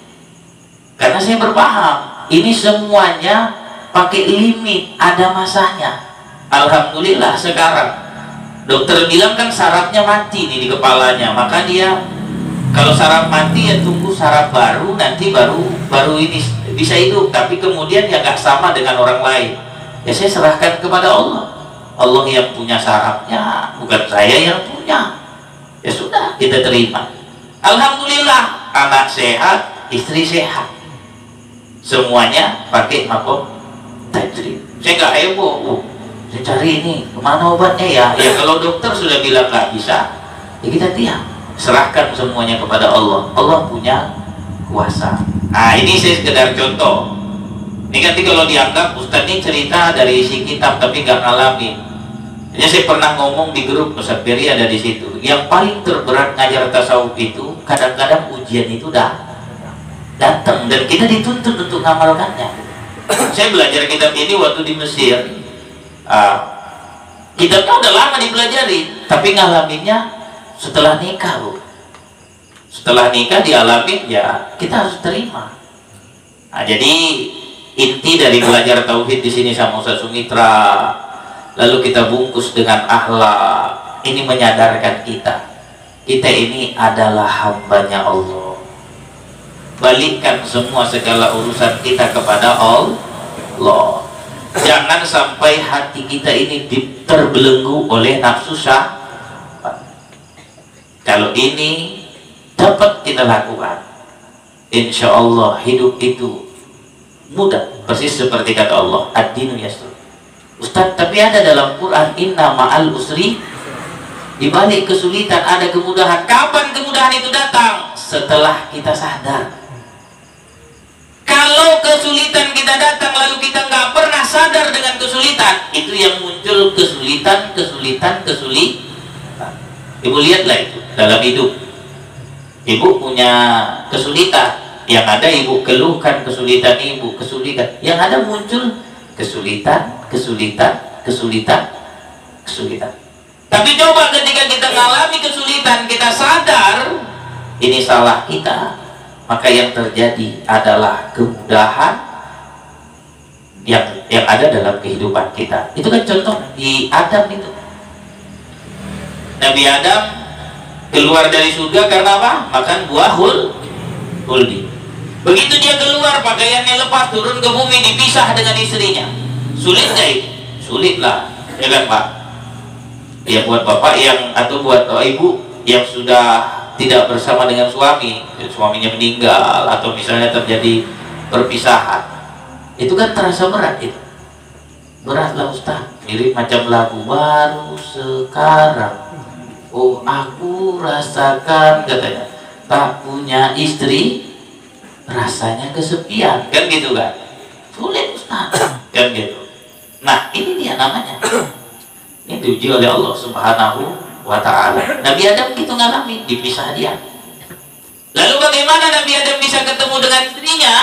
Karena saya berpaham, ini semuanya pakai limit, ada masanya. Alhamdulillah sekarang dokter bilang kan sarafnya mati nih di kepalanya, maka dia kalau saraf mati ya tunggu saraf baru, nanti baru ini bisa hidup. Tapi kemudian ya nggak sama dengan orang lain. Ya saya serahkan kepada Allah. Allah yang punya sarafnya, bukan saya yang punya. Ya sudah, kita terima. Alhamdulillah, anak sehat, istri sehat, semuanya pakai makom tajrid. Saya nggak heboh, saya cari ini kemana obatnya ya. Ya kalau dokter sudah bilang nggak bisa, ya kita diam, serahkan semuanya kepada Allah. Allah punya kuasa. Nah ini saya sekedar contoh. Ini nanti kalau dianggap Ustadz ini cerita dari isi kitab tapi nggak ngalamin. Jadi saya pernah ngomong di grup Ustadz Beri ada di situ. Yang paling terberat ngajar tasawuf itu kadang-kadang ujian itu datang dan kita dituntut untuk ngamalkannya. Saya belajar kitab ini waktu di Mesir. Kitabnya udah lama dipelajari, tapi ngalaminnya setelah nikah bu. Setelah nikah dialamin ya kita harus terima. Nah, jadi inti dari belajar tauhid di sini sama Ustaz Sumitra, lalu kita bungkus dengan akhlak. Ini menyadarkan kita ini adalah hambanya Allah. Balikkan semua segala urusan kita kepada Allah. Jangan sampai hati kita ini terbelenggu oleh nafsu syahwat. Kalau ini dapat kita lakukan, insya Allah hidup itu mudah, persis seperti kata Allah, ad-dinu yasr. Ustaz, tapi ada dalam Quran, inna ma'al usri, di balik kesulitan ada kemudahan. Kapan kemudahan itu datang? Setelah kita sadar. Kalau kesulitan kita datang lalu kita nggak pernah sadar dengan kesulitan, itu yang muncul kesulitan. Ibu lihatlah itu dalam hidup. Ibu punya kesulitan, yang ada ibu keluhkan kesulitan ibu, kesulitan. Yang ada muncul kesulitan. Tapi coba ketika kita mengalami kesulitan, kita sadar ini salah kita, maka yang terjadi adalah kemudahan yang ada dalam kehidupan kita. Itu kan contoh di Adam itu. Nabi Adam keluar dari surga karena apa? Makan buah huldi. Begitu dia keluar, pakaiannya lepas, turun ke bumi, dipisah dengan istrinya. Sulit nggak itu? Sulit lah, ya kan Pak? Ya buat bapak yang atau buat ibu yang sudah tidak bersama dengan suaminya meninggal atau misalnya terjadi perpisahan, itu kan terasa berat itu. Berat lah Ustaz, mirip macam lagu baru sekarang. Oh aku rasakan, katanya, tak punya istri rasanya kesepian, kan gitu kan? Sulit Ustaz, kan gitu. Nah ini dia namanya, ini diuji oleh Allah Subhanahu wa ta'ala. Nabi Adam gitu ngalami, dipisah dia. Lalu bagaimana Nabi Adam bisa ketemu dengan istrinya?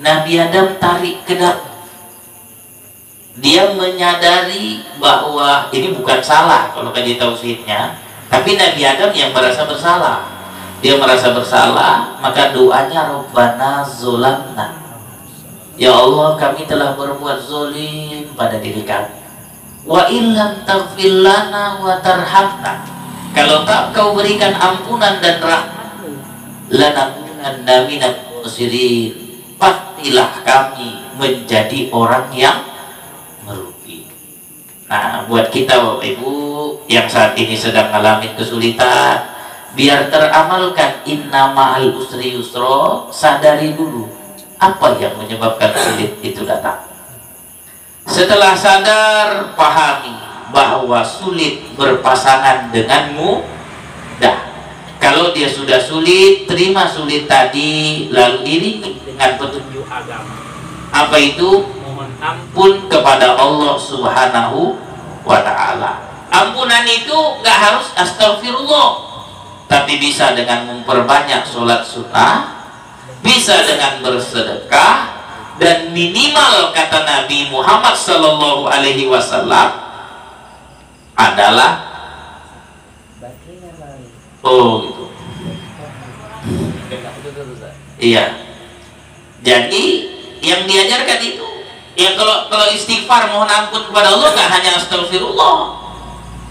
Nabi Adam tarik ke dalam. Dia menyadari bahwa ini bukan salah kalau kaji tauhidnya, tapi Nabi Adam yang merasa bersalah. Dia merasa bersalah, maka doanya Rabbana zolamna, ya Allah kami telah berbuat zolim pada diri kami. Wa illam taghfir lana wa tarhamna, kalau tak kau berikan ampunan dan rahmat-Mu, lanakunanna minal khasirin, pastilah kami menjadi orang yang merugi. Nah, buat kita Bapak Ibu yang saat ini sedang mengalami kesulitan, biar teramalkan inna ma'al usri yusra, sadari dulu apa yang menyebabkan sulit itu datang. Setelah sadar, pahami bahwa sulit berpasangan dengan mudah. Kalau dia sudah sulit, terima sulit tadi, lalu iringi dengan petunjuk agama. Apa itu? Mohon ampun kepada Allah Subhanahu wa ta'ala. Ampunan itu nggak harus astagfirullah, tapi bisa dengan memperbanyak sholat sunnah, bisa dengan bersedekah, dan minimal kata Nabi Muhammad Sallallahu Alaihi Wasallam adalah gitu. Iya. Jadi yang diajarkan itu, yang kalau istighfar mohon ampun kepada Allah nggak hanya astagfirullah,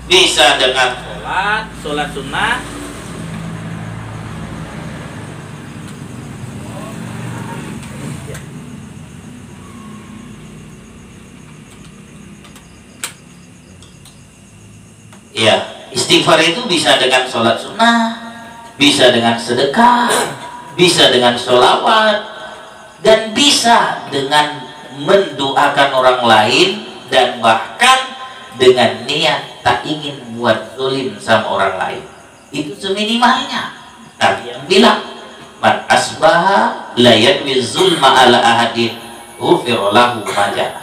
bisa dengan sholat sunnah. Ya, istighfar itu bisa dengan sholat sunnah, bisa dengan sedekah, bisa dengan sholawat, dan bisa dengan mendoakan orang lain, dan bahkan dengan niat tak ingin buat zalim sama orang lain. Itu seminimalnya. Nabi yang bilang, man asbaha la yadwi zulma ala ahadin ghufira lahu ma jaa.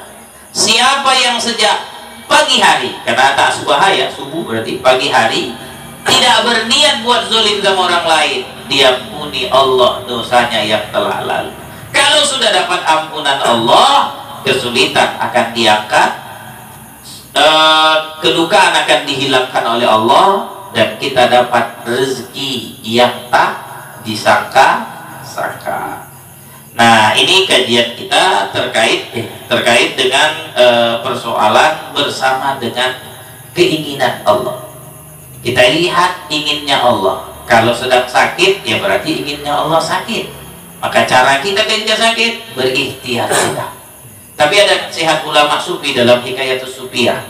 Siapa yang sejak pagi hari, karena tak subuh ya, subuh berarti pagi hari, tidak berniat buat zalim sama orang lain, diampuni Allah dosanya yang telah lalu. Kalau sudah dapat ampunan Allah, kesulitan akan diangkat, kedukaan akan dihilangkan oleh Allah, dan kita dapat rezeki yang tak disangka-sangka. Nah, ini kajian kita terkait dengan persoalan bersama dengan keinginan Allah. Kita lihat inginnya Allah. Kalau sedang sakit, ya berarti inginnya Allah sakit. Maka cara kita ketika sakit, berikhtiar kita. Tapi ada nasihat ulama sufi dalam Hikayatus Sufiyah.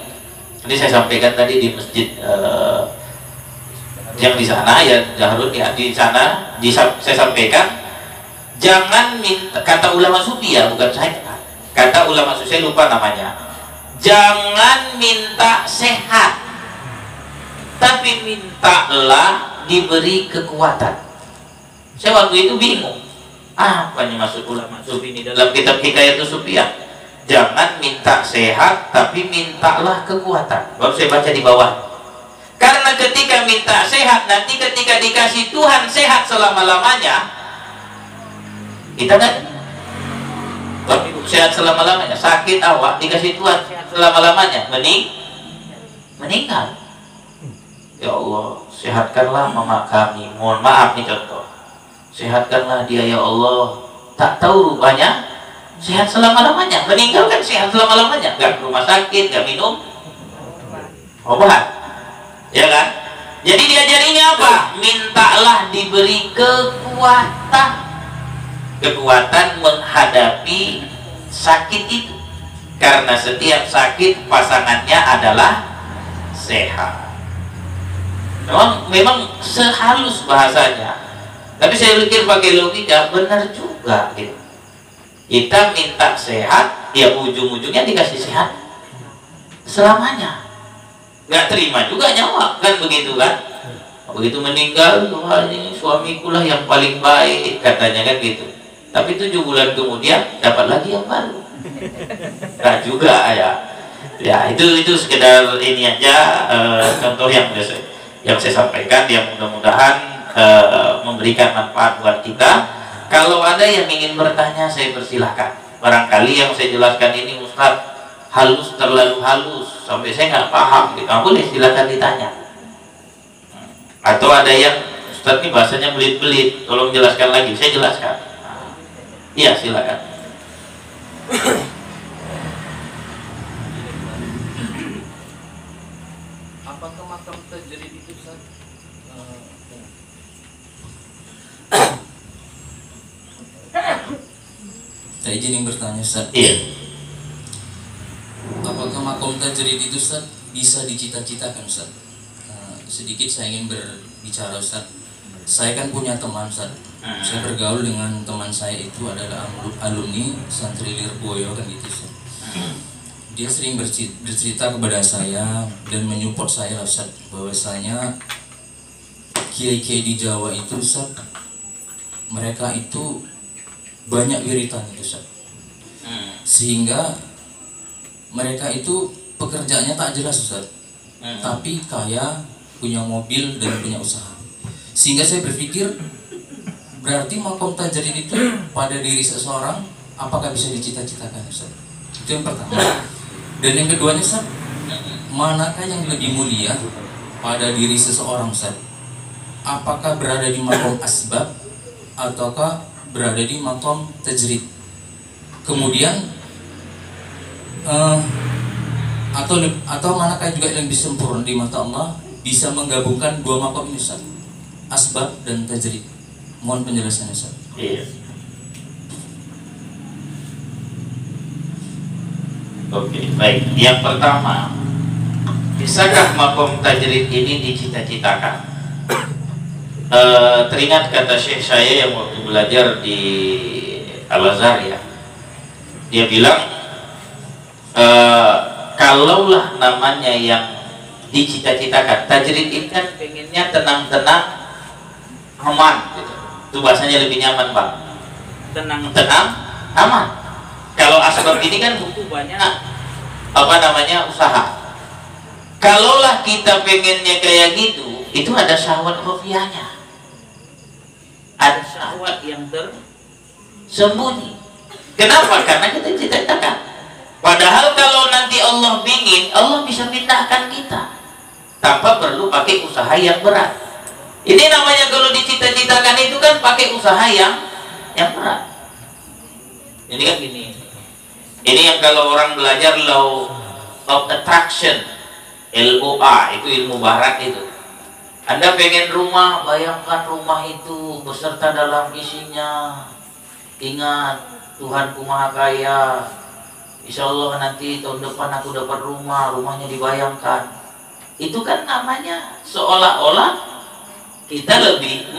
Ini saya sampaikan tadi di masjid yang di sana ya Jahrun ya di sana saya sampaikan, jangan minta, kata ulama sufi ya, bukan saya, kata ulama sufi, saya lupa namanya, jangan minta sehat, tapi mintalah diberi kekuatan. Saya waktu itu bingung, apa nih maksud ulama sufi ini dalam kitab Hikayatus Sufiyah? Jangan minta sehat, tapi mintalah kekuatan. Baru saya baca di bawah. Karena ketika minta sehat, nanti ketika dikasih Tuhan sehat selama-lamanya, kita kan sehat selama-lamanya, sakit awak dikasih Tuhan sehat selama-lamanya, meninggal. Ya Allah, sehatkanlah mama kami. Mohon maaf nih contoh, sehatkanlah dia ya Allah. Tak tahu rupanya sehat selama-lamanya, meninggal kan sehat selama-lamanya, gak ke rumah sakit, gak minum obat, ya kan? Jadi diajarinya apa? Mintalah diberi kekuatan, kekuatan menghadapi sakit itu, karena setiap sakit pasangannya adalah sehat. Memang sehalus bahasanya, tapi saya pikir pakai logika benar juga gitu. Kita minta sehat, ya ujung-ujungnya dikasih sehat selamanya. Nggak terima juga nyawa, kan begitu kan? Begitu meninggal, wah ini suamiku lah yang paling baik, katanya kan gitu. Tapi 7 bulan kemudian dapat lagi yang baru. Nggak juga ya. Ya itu sekedar ini aja contoh yang saya sampaikan, yang mudah-mudahan memberikan manfaat buat kita. Kalau ada yang ingin bertanya, saya persilahkan. Barangkali yang saya jelaskan ini Ustaz halus, terlalu halus sampai saya nggak paham, gitu. Boleh silakan ditanya. Atau ada yang Ustaz ini bahasanya belit-belit, tolong jelaskan lagi, saya jelaskan. Iya, silakan. Apakah makam tajrid itu Ustaz? Saya izin yang bertanya Ustaz. Iya. Apakah makom tajrid itu Ustaz bisa dicita-citakan Ustaz? Sedikit saya ingin berbicara Ustaz. Saya kan punya teman Ustaz. Saya bergaul dengan teman saya itu adalah alumni Santri Lirboyo kan gitu Ustaz. Dia sering bercerita kepada saya dan menyupport saya Ustaz, bahwasanya kiai-kiai di Jawa itu Ustaz, mereka itu banyak wiritan itu Ustaz. Sehingga mereka itu pekerjaannya tak jelas Ustaz, tapi kaya, punya mobil dan punya usaha. Sehingga saya berpikir, berarti makom tajrid itu pada diri seseorang apakah bisa dicita-citakan Ustaz? Itu yang pertama. Dan yang keduanya Ustaz, manakah yang lebih mulia pada diri seseorang Ustaz? Apakah berada di makom asbab ataukah berada di makom tajrid? Kemudian atau manakah juga yang lebih sempurna di mata Allah bisa menggabungkan dua makom ini Ustaz, asbab dan tajrid? Mohon penjelasannya Ustaz. Iya. Oke, baik. Yang pertama, bisakah makom tajrid ini dicita-citakan? Teringat kata Syekh saya yang waktu belajar di Al-Azhar ya, dia bilang kalaulah namanya yang dicita-citakan, tajrid ini kan pengennya tenang-tenang, aman gitu. Itu bahasanya lebih nyaman Bang, tenang-tenang, aman. Kalau asbab ini kan butuh banyak usaha. Kalaulah kita pengennya kayak gitu, itu ada syahwat khafiyahnya, ada syahwat yang tersembunyi. Kenapa? Karena kita cita-citakan. Padahal kalau nanti Allah ingin, Allah bisa pindahkan kita tanpa perlu pakai usaha yang berat. Ini namanya kalau dicita-citakan itu kan pakai usaha yang berat. Ini kan gini. Ini yang kalau orang belajar law of attraction, LOA, itu ilmu barat itu. Anda pengen rumah, bayangkan rumah itu beserta dalam isinya. Ingat, Tuhanku Maha Kaya. Insya Allah nanti tahun depan aku dapat rumah, rumahnya dibayangkan. Itu kan namanya seolah-olah kita lebih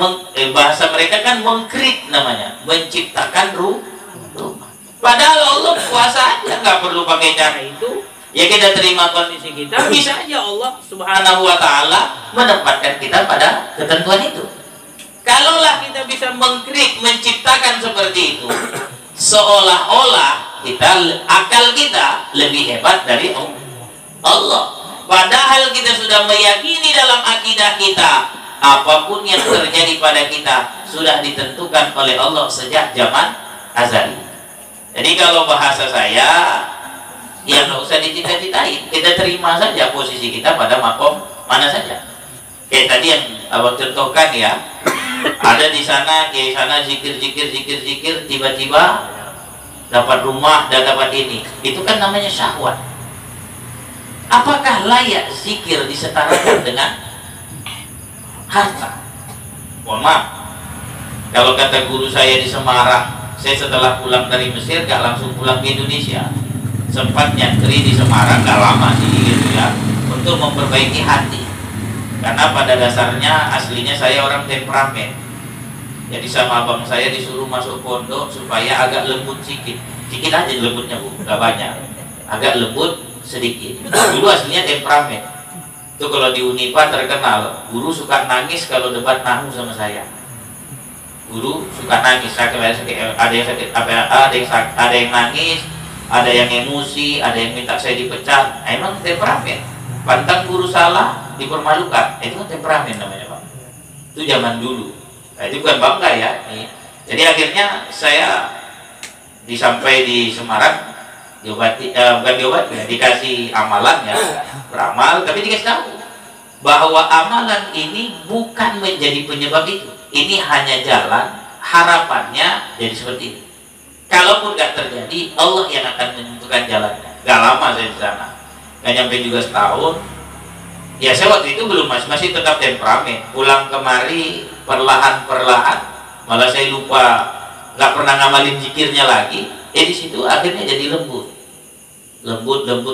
bahasa mereka kan mengkrit namanya, menciptakan rumah. Padahal Allah kuasa aja, nggak perlu pakai cara itu. Ya kita terima kondisi kita, bisa aja Allah Subhanahu wa Ta'ala menempatkan kita pada ketentuan itu. Kalaulah kita bisa mengkrit, menciptakan seperti itu, seolah-olah akal kita lebih hebat dari Allah. Padahal kita sudah meyakini dalam akidah kita, apapun yang terjadi pada kita sudah ditentukan oleh Allah sejak zaman azali. Jadi kalau bahasa saya, ya nggak usah dicita-citain, kita terima saja posisi kita pada makom mana saja. Kayak tadi yang abang contohkan ya, ada di sana zikir, tiba-tiba dapat rumah dan dapat ini, itu kan namanya syahwat. Apakah layak zikir disetarakan dengan harta? Mohon maaf, kalau kata guru saya di Semarang, saya setelah pulang dari Mesir gak langsung pulang ke Indonesia, sempat nyantri di Semarang gak lama sih gitu ya, untuk memperbaiki hati. Karena pada dasarnya aslinya saya orang temperamen. Jadi sama abang saya disuruh masuk pondok supaya agak lembut sedikit aja lembutnya bu, gak banyak, agak lembut sedikit. Dulu aslinya temperamen. Itu kalau di Unipa terkenal, guru suka nangis kalau debat nahu sama saya. Guru suka nangis, ada yang sakit, ada yang nangis, ada yang emosi, ada yang minta saya dipecat. Emang temperamen. Pantang guru salah dipermalukan, itu kan temperamen namanya Pak. Itu zaman dulu. Nah, itu bukan bangga ya. Jadi akhirnya saya disampai di Semarang, bukan diobati, dikasih amalan ya, beramal, tapi dikasih tahu bahwa amalan ini bukan menjadi penyebab itu. Ini hanya jalan, harapannya jadi seperti ini. Kalaupun gak terjadi, Allah yang akan menentukan jalannya. Gak lama saya di sana, gak nyampe juga setahun. Ya saya waktu itu belum masih tetap temperamen. Pulang kemari perlahan-perlahan, malah saya lupa, gak pernah ngamalin zikirnya lagi. Di situ akhirnya jadi lembut,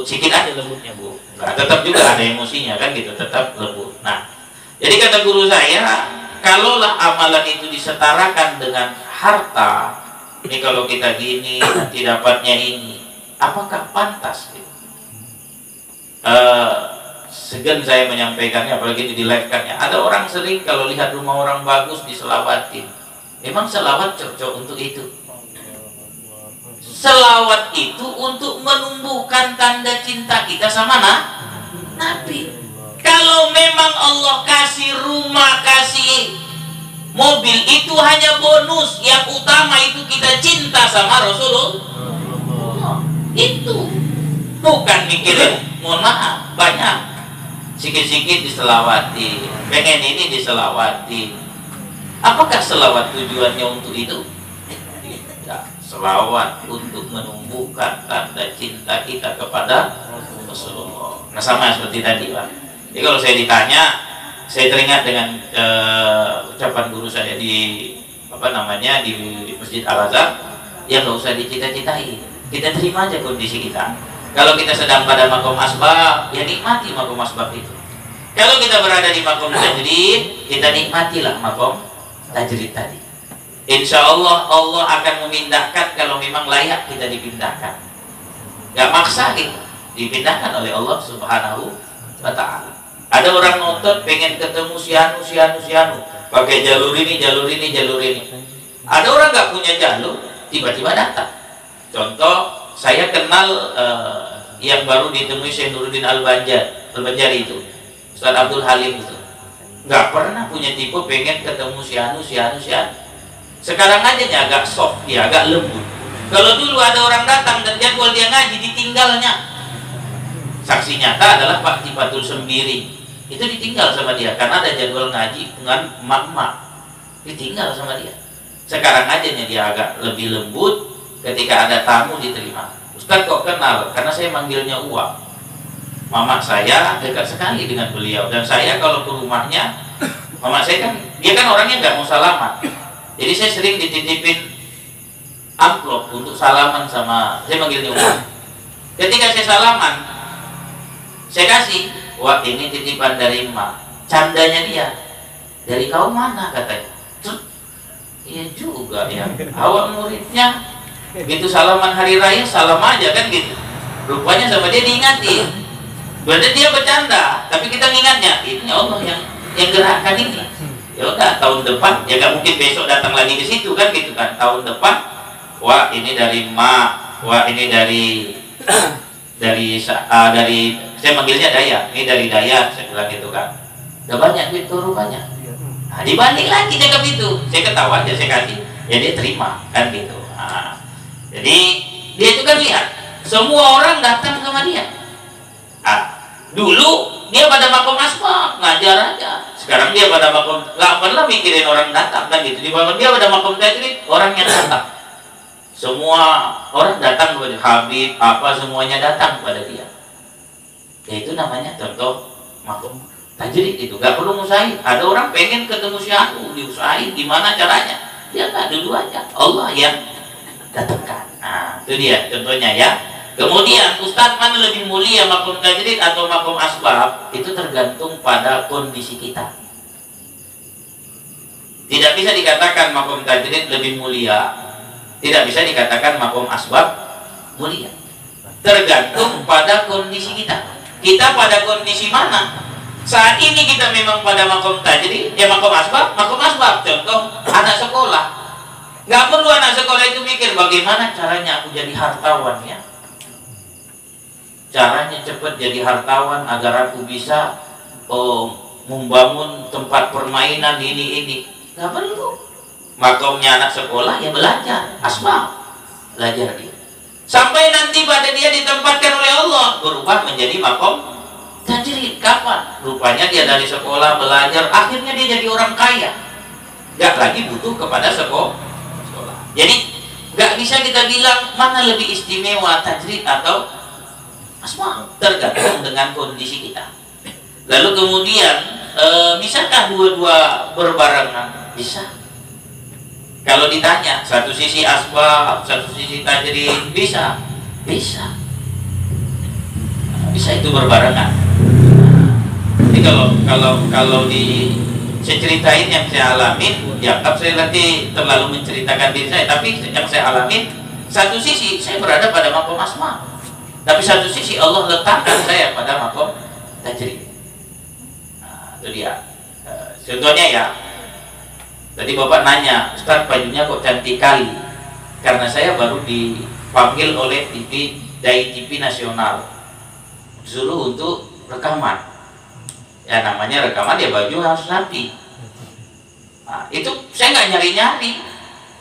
sedikit aja lembutnya bu. Nah, tetap juga ada emosinya kan gitu, tetap lembut. Nah, jadi kata guru saya, kalaulah amalan itu disetarakan dengan harta, ini kalau kita gini nanti dapatnya ini, apakah pantas? Gitu? Segan saya menyampaikannya, apalagi di live kan ya. Ada orang sering kalau lihat rumah orang bagus diselawatin. Memang selawat cocok untuk itu. Selawat itu untuk menumbuhkan tanda cinta kita sama Nabi. Kalau memang Allah kasih rumah, kasih mobil, itu hanya bonus. Yang utama itu kita cinta sama Rasulullah. Itu bukan mikirin, mohon maaf, banyak sikit-sikit diselawati, pengen ini diselawati. Apakah selawat tujuannya untuk itu? Tidak. Selawat untuk menumbuhkan tanda cinta kita kepada Rasulullah. Nah sama seperti tadi Pak. Jadi kalau saya ditanya, saya teringat dengan ucapan guru saya di di Masjid Al-Azhar, ya nggak usah dicita-citain, kita terima aja kondisi kita. Kalau kita sedang pada makom asbab, ya nikmati makom asbab itu. Kalau kita berada di makom tajrid, kita nikmatilah makom tajrid tadi. Insya Allah Allah akan memindahkan kalau memang layak kita dipindahkan. Gak maksa gitu, dipindahkan oleh Allah Subhanahu wa Ta'ala. Ada orang nonton pengen ketemu si anu, pakai jalur ini. Ada orang gak punya jalur, tiba-tiba datang. Contoh, saya kenal yang baru ditemui Syekh Nuruddin Al-Banjari itu, Ustaz Abdul Halim itu. Gak pernah punya tipe pengen ketemu si anu. Sekarang aja agak soft ya, agak lembut. Kalau dulu ada orang datang dan jadwal dia ngaji ditinggalnya. Saksi nyata adalah Pak Tifatul Sembiri. Itu ditinggal sama dia karena ada jadwal ngaji dengan emak-emak. Ditinggal sama dia. Sekarang aja dia agak lebih lembut, ketika ada tamu diterima. Ustaz kok kenal? Karena saya manggilnya Uwa. Mama saya dekat sekali dengan beliau, dan saya kalau ke rumahnya, mama saya kan, dia kan orangnya nggak mau salaman. Jadi saya sering dititipin amplop untuk salaman sama, saya manggilnya Uwa. Ketika saya salaman, saya kasih, wah ini titipan dari emak. Candanya dia, Dari kaum mana katanya? Iya juga ya, awak muridnya gitu salaman hari raya salam aja kan gitu. Rupanya sama dia diingati. Berarti dia bercanda, tapi kita ngingatnya ini Allah yang gerakan ini. Ya udah tahun depan ya gak mungkin besok datang lagi ke situ kan gitu kan. Tahun depan wah ini dari wah ini dari saya manggilnya Daya, ini dari Daya saya bilang gitu kan. Udah banyak duit tuh rupanya. Nah, dibanding lagi cakap itu, saya ketawa aja saya kasih, ya dia terima kan gitu. Nah, jadi dia itu kan lihat semua orang datang sama dia. Dulu dia pada makom asbab ngajar aja, sekarang dia pada makom nggak pernah mikirin orang datang kan gitu. Dia pada makom tajrid orang yang datang, semua orang datang kepada Habib apa semuanya datang pada dia. Ya itu namanya contoh makom tajrid itu nggak perlu ngusahain. Ada orang pengen ketemu Syahdu diusahain gimana caranya, dia nggak dulu aja Allah yang datangkan. Nah itu dia contohnya ya. Kemudian Ustadz mana lebih mulia makom tajrid atau makom asbab? Itu tergantung pada kondisi kita. Tidak bisa dikatakan makom tajrid lebih mulia, tidak bisa dikatakan makom asbab mulia. Tergantung pada kondisi kita. Kita pada kondisi mana? Saat ini kita memang pada makom tajrid, ya makom asbab. Contoh anak sekolah, nggak perlu anak sekolah itu mikir bagaimana caranya aku jadi hartawan ya. Caranya cepat jadi hartawan agar aku bisa membangun tempat permainan ini. Nggak perlu. Makomnya anak sekolah ya belajar asbab, belajar dia. Sampai nanti pada dia ditempatkan oleh Allah berubah menjadi makom tajrid. Kapan? Rupanya dia dari sekolah belajar, akhirnya dia jadi orang kaya. Nggak lagi butuh kepada sekolah. Jadi nggak bisa kita bilang mana lebih istimewa tajrid atau asma, tergantung dengan kondisi kita. Lalu kemudian bisakah dua-dua berbarengan? Bisa. Kalau ditanya satu sisi asbab, satu sisi tajrid, bisa itu berbarengan. Jadi kalau saya ceritain yang saya alamin, dianggap saya nanti terlalu menceritakan diri saya, tapi yang saya alamin satu sisi saya berada pada makom asma, tapi satu sisi Allah letakkan saya pada makom tajrid. Nah, itu dia. Contohnya ya, tadi Bapak nanya, Ustaz bajunya kok cantik kali? Karena saya baru dipanggil oleh Dai TV nasional, disuruh untuk rekaman. Ya namanya rekaman ya baju harus rapi. Nah, itu saya nggak nyari-nyari,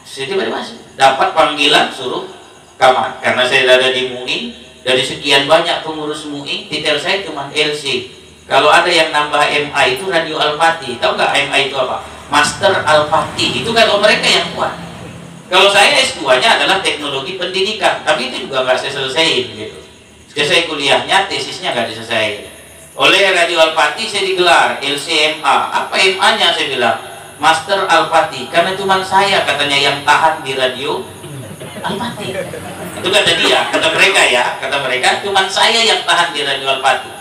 saya tiba-tiba dapat panggilan suruh rekaman. Karena saya ada di MUI. Dari sekian banyak pengurus MUI, titel saya cuma LC. Kalau ada yang nambah MA itu Radio Al-Fatih. Tahu nggak MA itu apa? Master Al-Fatih. Itu kalau mereka yang kuat. Kalau saya S2-nya adalah teknologi pendidikan, tapi itu juga nggak saya selesaiin gitu. Saya kuliahnya, tesisnya nggak diselesaikan. Oleh Radio Al-Fatih saya digelar LCMA. Apa MA-nya? Saya bilang Master Al-Fatih. Karena cuma saya katanya yang tahan di Radio Al-Fatih. Itu kata dia, kata mereka cuman saya yang tahan di Radio Al-Fatih.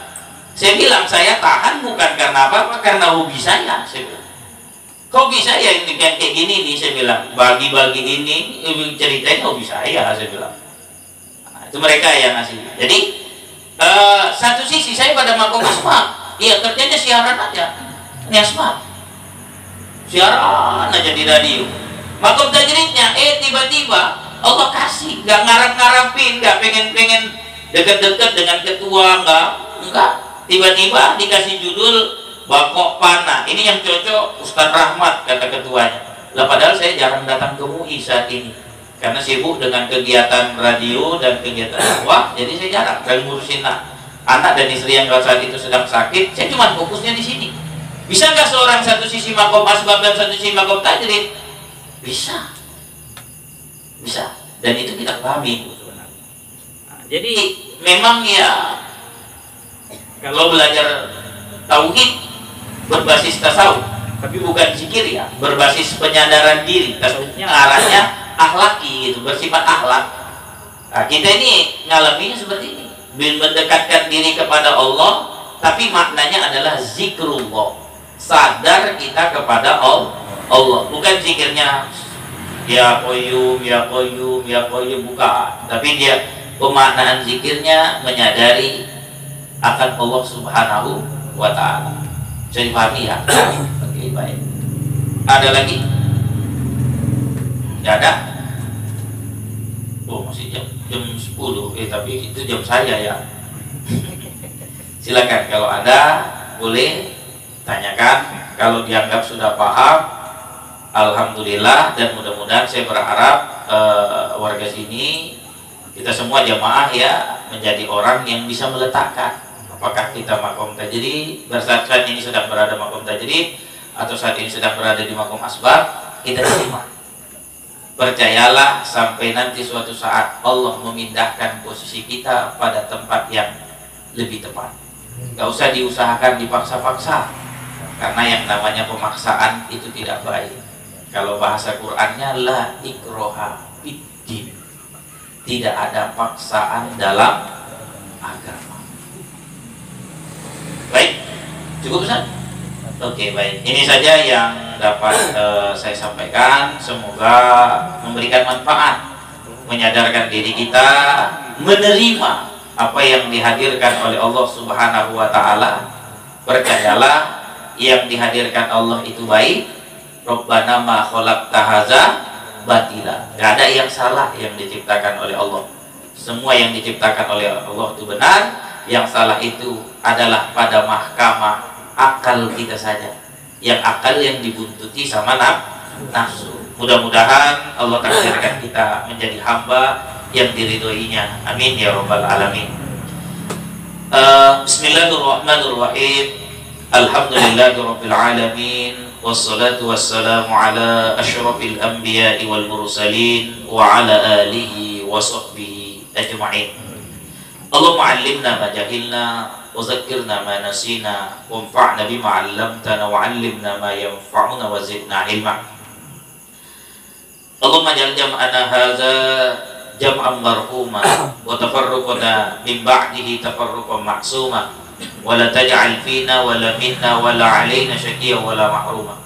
Saya bilang saya tahan bukan karena apa-apa, karena hobi saya bilang. Hobi saya ini kayak gini nih, saya bilang bagi-bagi ini ceritain hobi saya bilang. Nah, itu mereka yang ngasih. Jadi satu sisi saya pada makom asma, iya kerjanya siaran aja, ini asma, siaran aja di radio. Makom tajridnya, tiba-tiba Allah kasih, nggak ngarap-ngarapin, nggak pengen deket-deket dengan ketua, enggak. Tiba-tiba dikasih judul Bakok Panah. Ini yang cocok Ustadz Rahmat, kata ketuanya. Lah padahal saya jarang datang ke MUI saat ini, karena sibuk dengan kegiatan radio dan kegiatan dakwah, jadi saya jarang dan ngurusin anak dan istri yang saat itu sedang sakit. Saya cuma fokusnya di sini. Bisa nggak seorang satu sisi makom asbab dan satu sisi makom tajrid? Bisa. Dan itu kita pahami. Nah, jadi memang ya kalau belajar tauhid berbasis tasawuf, tapi bukan zikir ya, berbasis penyadaran diri. Tasawufnya arahnya akhlaki gitu, bersifat akhlak. Nah, kita ini ngalaminya seperti ini, mendekatkan diri kepada Allah, tapi maknanya adalah zikrullah. sadar kita kepada Allah, bukan zikirnya ya qayyum ya qayyum ya qayyum, bukan, tapi dia pemaknaan zikirnya menyadari akan Allah Subhanahu wa Ta'ala. Bisa dipahami ya? Oke, baik. Ada lagi? Tidak ada? Oh, masih jam 10. Tapi itu jam saya ya. Silakan kalau ada boleh tanyakan. Kalau dianggap sudah paham, alhamdulillah, dan mudah-mudahan saya berharap warga sini kita semua jamaah ya menjadi orang yang bisa meletakkan apakah kita makom tajrid, saat ini sedang berada makom tajrid atau saat ini sedang berada di makom asbab, kita terima. Percayalah sampai nanti suatu saat Allah memindahkan posisi kita pada tempat yang lebih tepat. Gak usah diusahakan dipaksa-paksa, karena yang namanya pemaksaan itu tidak baik. Kalau bahasa Qur'annya la ikroha fiddin, tidak ada paksaan dalam agama. Baik, cukup Ustaz? Oke, baik. Ini saja yang dapat saya sampaikan. Semoga memberikan manfaat, menyadarkan diri kita menerima apa yang dihadirkan oleh Allah Subhanahu wa Ta'ala. Percayalah, yang dihadirkan Allah itu baik. Rabbana ma khalaqta hadza batila. Gak ada yang salah yang diciptakan oleh Allah. Semua yang diciptakan oleh Allah itu benar. Yang salah itu adalah pada mahkamah akal kita saja. Yang akal yang dibuntuti sama nafsu. Mudah-mudahan Allah takdirkan kita menjadi hamba yang diridhoinya. Amin ya rabbal alamin. Bismillahirrahmanirrahim. Alhamdulillahirabbil alamin. Wassalatu wassalamu ala asyrafil anbiya'i wal mursalin wa ala alihi wa sahbihi ajma'in. Allahumma 'allimna ma jahilna wa zakkirna ma nasina wanfa'na bima 'allamtana wa 'allimna ma yanfa'una wa zidna ilma. Allahumma ja'al jam'ana hadza jam'an marhuma wa tafarruqana min ba'dihi tafarruqan ma'suma wa la taj'al fina wa la minna wa la 'alaina syaqiyyan wa la mahruma.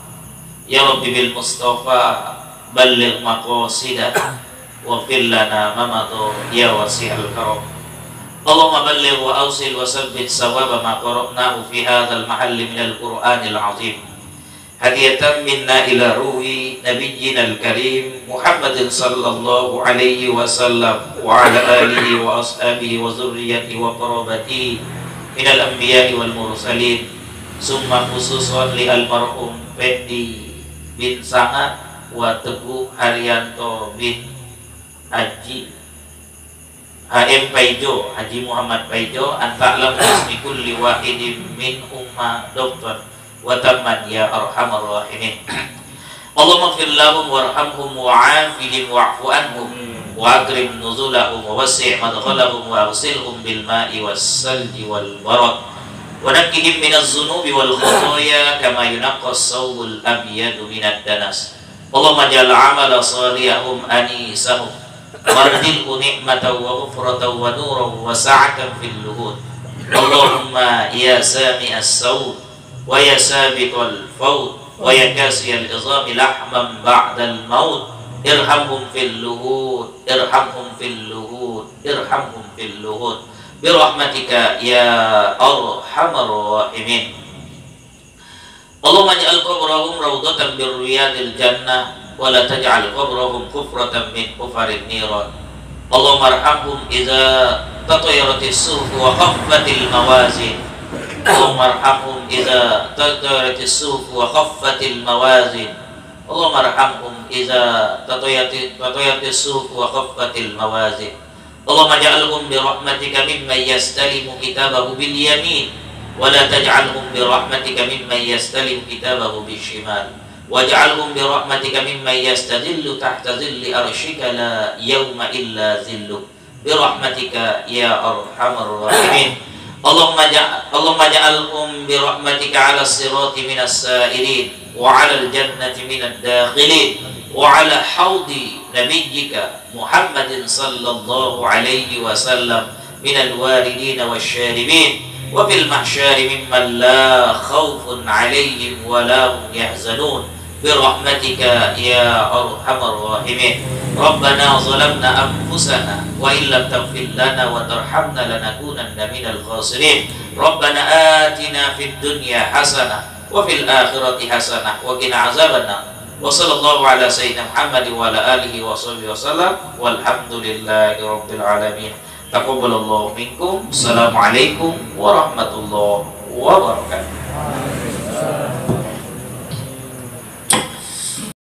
Ya Rabbi bil Mustafa balligh maqasidana wa fil lana ma madha ya wasi'al karam. Allahumma balligh wa awsil wa sabbit sawaba ma qara'nahu fi hadzal mahalli minal Qur'anil 'azim. Hadiyatan minna ila ruhi nabiyyinal karim Muhammadin sallallahu alaihi wasallam wa ala alihi wa ashabihi wa zurriyyatihi wa qarabatihi minal anbiya'i wal mursalin. Summa khususan li almarhum Fendi bin Sangat wa Teguh Haryanto bin Haji HM Paijo, Haji Muhammad Paijo, anta'lam ismi kulli wahidin min umma doktor wa tamman ya arhamar rahimin. Allahumma fir lahum warhamhum wa'afihim wa'fu anhum wa akrim nuzulahum wa wasi' madkhalahum wa aghsilhum bil ma'i was salji wal barad wa naqqihim minaz zunubi wal khataaya kama yunaqqas sawbul abyadu minad danas. Allahumma ja'al 'amala salihahum anisahum warjilhu ni'matan wa ghufratan wa nuran wa sa'atan fil luhud. Allahumma ya sami'as sawt wa ya sabiqal faut wa ya kasiyal izami lahman ba'dal maut irhamhum fil luhud irhamhum fil luhud irhamhum fil luhud birahmatika ya arhamar rahimin. Allahumma ij'al qabrahum rawdatan bir riyadil jannah wa la taj'al qabrahum kufratan min kufarin niran. Allahumma arhamhum idza tatayaratis suhuf wa khaffatil mawazin. Allahumma arhamhum idza tatayaratis suhuf wa khaffatil mawazin. Allahumma arhamhum idza tatayaratis suhuf wa khaffatil mawazin. Allahumma ja'alhum bi rahmatika mimman yastalimu kitabahu bil yamin wa la taj'alhum bi rahmatika mimman yastalimu kitabahu bil shimal. Waj'alhum bi rahmatika mimman yastadillu tahta dhilli arsyika la yawma illa dhilluk bi rahmatika ya arhamar rahimin. Allahumma ja'alhum bi rahmatika 'ala as-sirati minas sa'irin wa 'ala al-jannati minad dakhilin wa 'ala haudi nabiyyika Muhammadin sallallahu alaihi wasallam minal waridin wasyaribin wa fil mahsyari mimman la khaufun 'alaihim wa la hum yahzanun birahmatika ya arhamar rahimin. Rabbana zalamna anfusana wa illam taghfir lana wa tarhamna lanakunanna minal khasirin. Rabbana atina fid dunya hasanah wa fil akhirati hasanah wa qina azabannar. Wa sallallahu ala sayyidina Muhammad wa ala alihi wa sahbihi wasallam walhamdulillahi rabbil alamin. Taqabbalallahu minkum. Assalamualaikum warahmatullahi wabarakatuh.